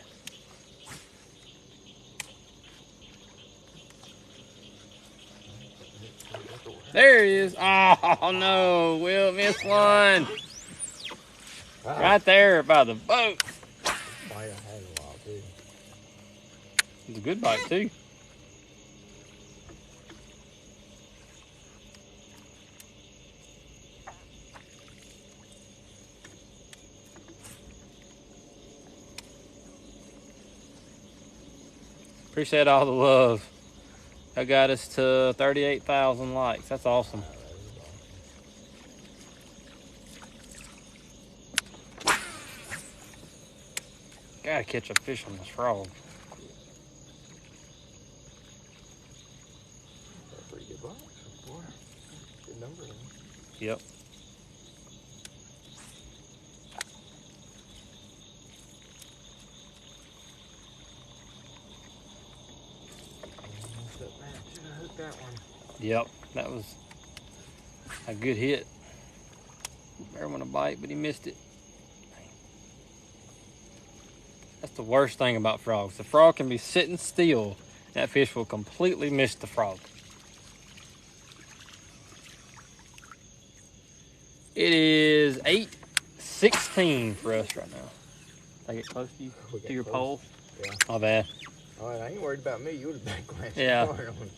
There he is. Oh no, Will missed one. Wow. Right there by the boat. Bite I had a while too. It's a good bite too. Appreciate all the love. That got us to 38,000 likes. That's awesome. gotta catch a fish on this frog. That's a pretty good bite. Boy, good number. Yep. Should have hooked that one. Yep, that was a good hit. Bear want to bite, but he missed it. That's the worst thing about frogs. The frog can be sitting still. That fish will completely miss the frog. It is 8:16 for us right now. Take it close to you, to your pole. Yeah. My bad. All right, I ain't worried about me. You would have been glancing Yeah. hard on.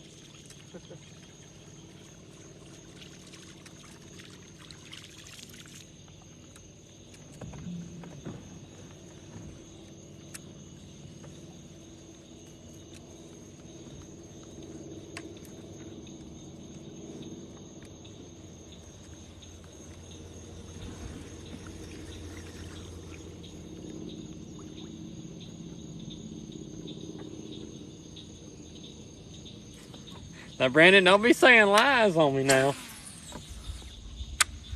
Now, Brandon, don't be saying lies on me now.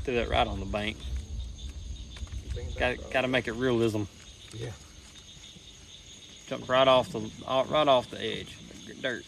Threw that right on the bank. Got to make it realism. Yeah. Jumped right off the edge. Dirt.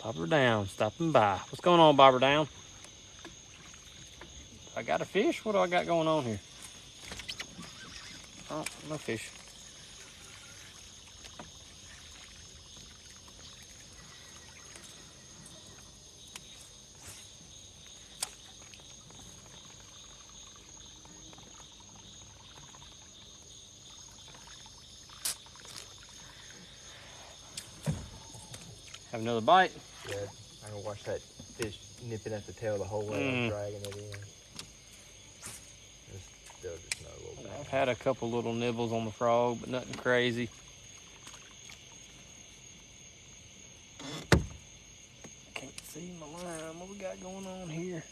Bobber Down, stopping by. What's going on, Bobber Down? I got a fish? What do I got going on here? Oh, no fish. Have another bite. Yeah, I can watch that fish nipping at the tail the whole way, dragging it in. It's still just not a little bit. I've had a couple little nibbles on the frog, but nothing crazy. Can't see my line. What we got going on here?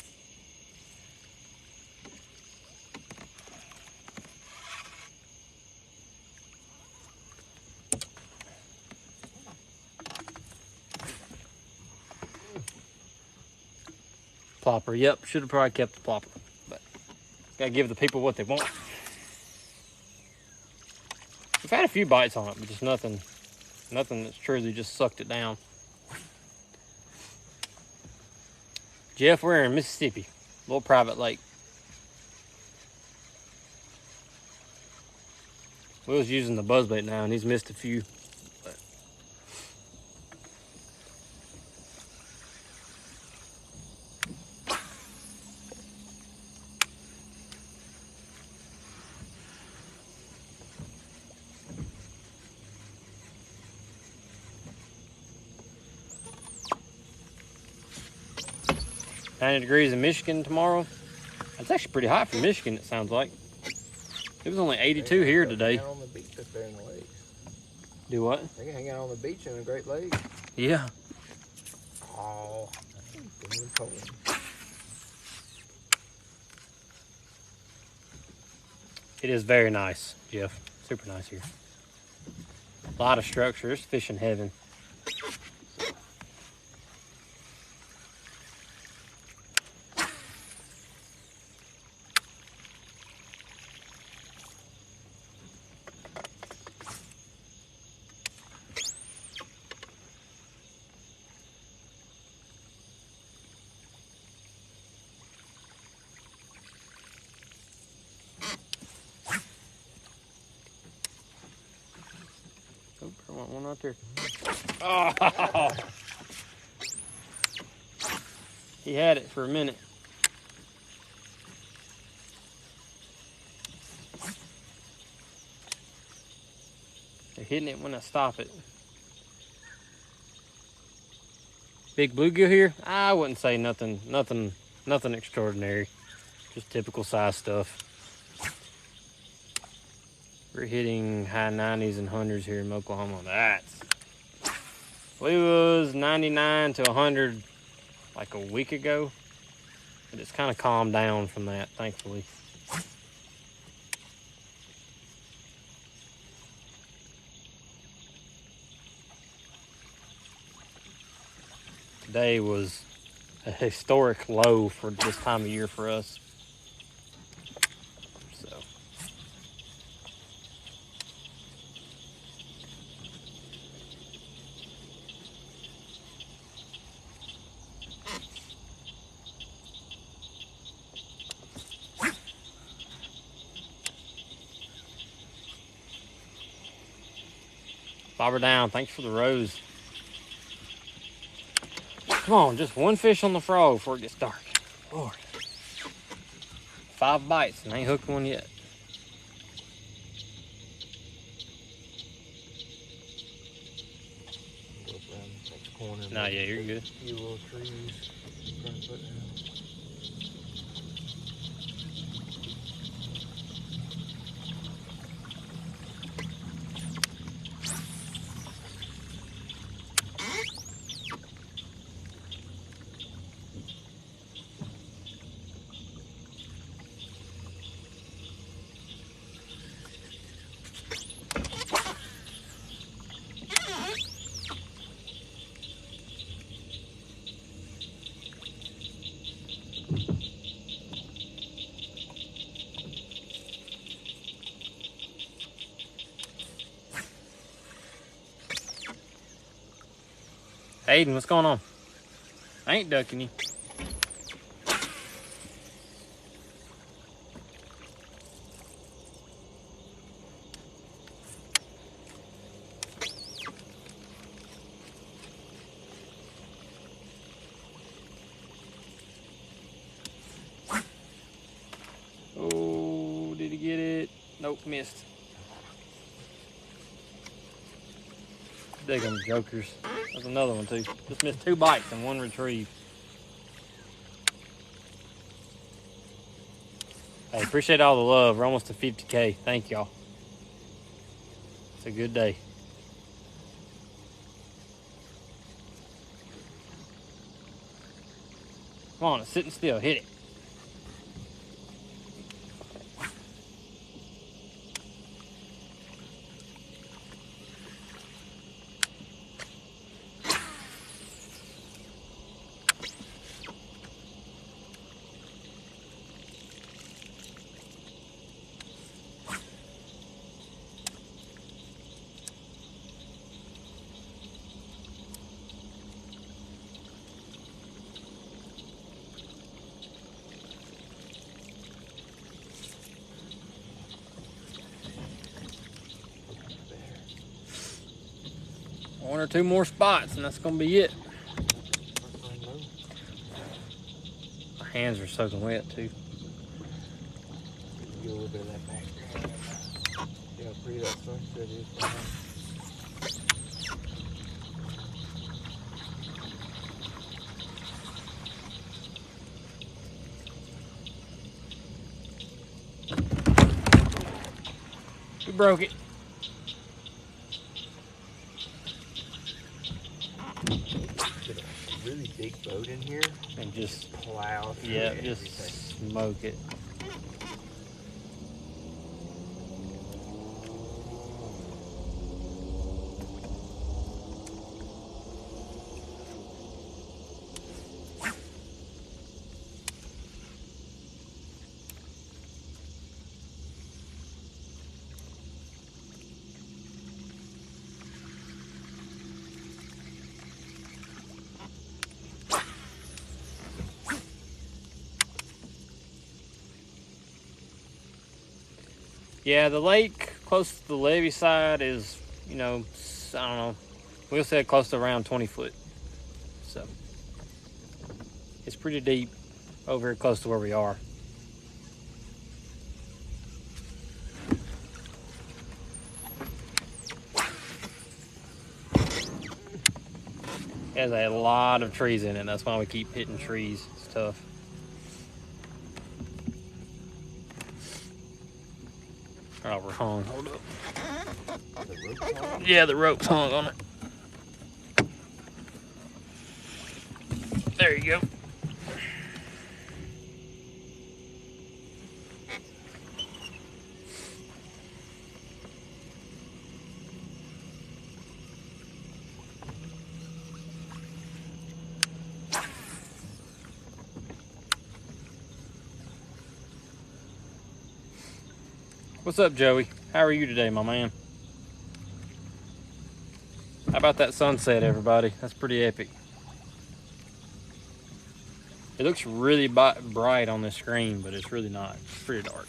Plopper, yep, should have probably kept the plopper, but gotta give the people what they want. We've had a few bites on it, but just nothing that's truly just sucked it down. Jeff, we're in Mississippi, little private lake. Will's using the buzzbait now, and he's missed a few. But 90 degrees in Michigan tomorrow. It's actually pretty hot for Michigan, it sounds like. It was only 82 here today. Hang out on the beach up there in the lakes. Do what? They can hang out on the beach in the Great Lakes. Yeah. Oh, it is very nice, Jeff. Super nice here. A lot of structure. It's fishing heaven. Oh, I want one out there. Oh! He had it for a minute. They're hitting it when I stop it. Big bluegill here? I wouldn't say nothing extraordinary. Just typical size stuff. We're hitting high 90s and 100s here in Oklahoma. I believe it was 99 to 100 like a week ago. But it's kind of calmed down from that, thankfully. Today was a historic low for this time of year for us. So bobber down, thanks for the rose. Come on, just one fish on the frog before it gets dark. Lord. 5 bites and I ain't hooked one yet. Go around the next corner. Nah, yeah, you're good. A few little trees. I'm trying to put down. Aiden, what's going on? I ain't ducking you. Oh, did he get it? Nope, missed. Digging jokers. There's another one too. Just missed 2 bites and 1 retrieve. Hey, appreciate all the love. We're almost to 50K. Thank y'all. It's a good day. Come on, it's sitting still. Hit it. One or 2 more spots and that's gonna be it. My hands are soaking wet too. Get a little bit of that background. See how pretty that sunset is behind. We broke it. Get a really big boat in here And just, plow through yeah, everything. just smoke it. Yeah, the lake close to the levee side is, you know, I don't know, we'll say close to around 20 foot. So It's pretty deep over here close to where we are. It has a lot of trees in it. That's why we keep hitting trees. It's tough. Oh, we're hung. Hold up. Yeah, the rope's hung on it. There you go. What's up, Joey? How are you today, my man? How about that sunset, everybody? That's pretty epic. It looks really bright on the screen, but it's really not. It's pretty dark.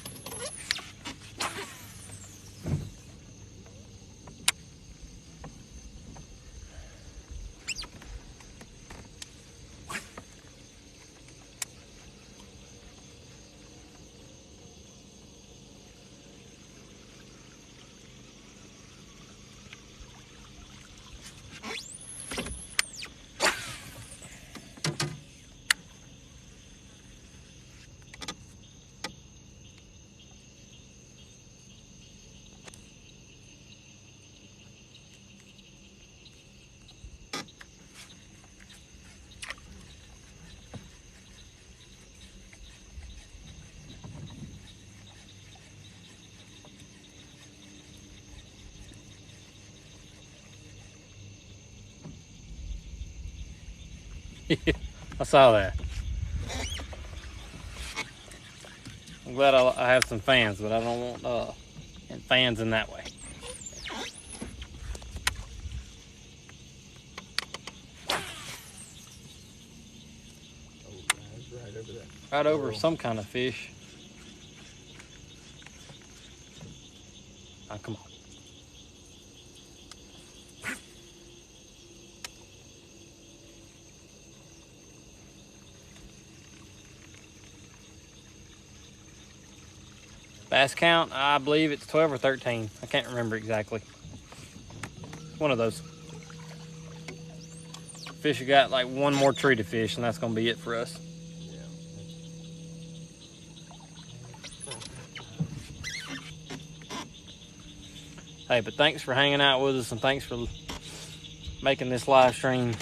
I saw that. I'm glad I have some fans, but I don't want fans in that way. Right over there. Right over some kind of fish. Oh, come on. Bass count, I believe it's 12 or 13. I can't remember exactly. One of those. Fish have got like one more tree to fish, and that's gonna be it for us. Hey, but thanks for hanging out with us, and thanks for making this live stream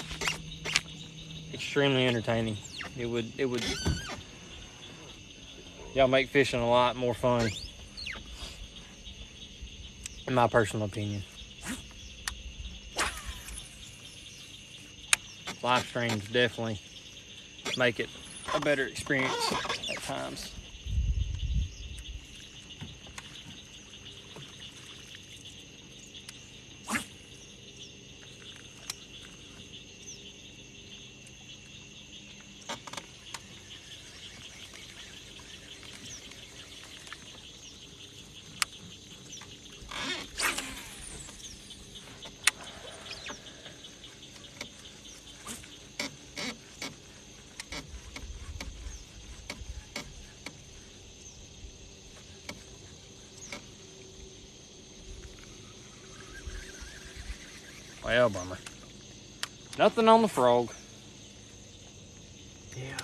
extremely entertaining. It would y'all make fishing a lot more fun, in my personal opinion. Live streams definitely make it a better experience at times. Well, bummer. Nothing on the frog. Yeah.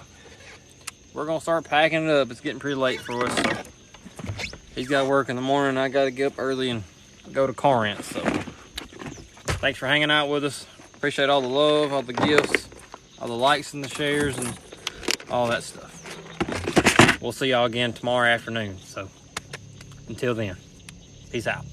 We're gonna start packing it up. It's getting pretty late for us. So he's got work in the morning. I gotta get up early and go to Corinth. So thanks for hanging out with us. Appreciate all the love, all the gifts, all the likes and the shares, and all that stuff. We'll see y'all again tomorrow afternoon. So until then, peace out.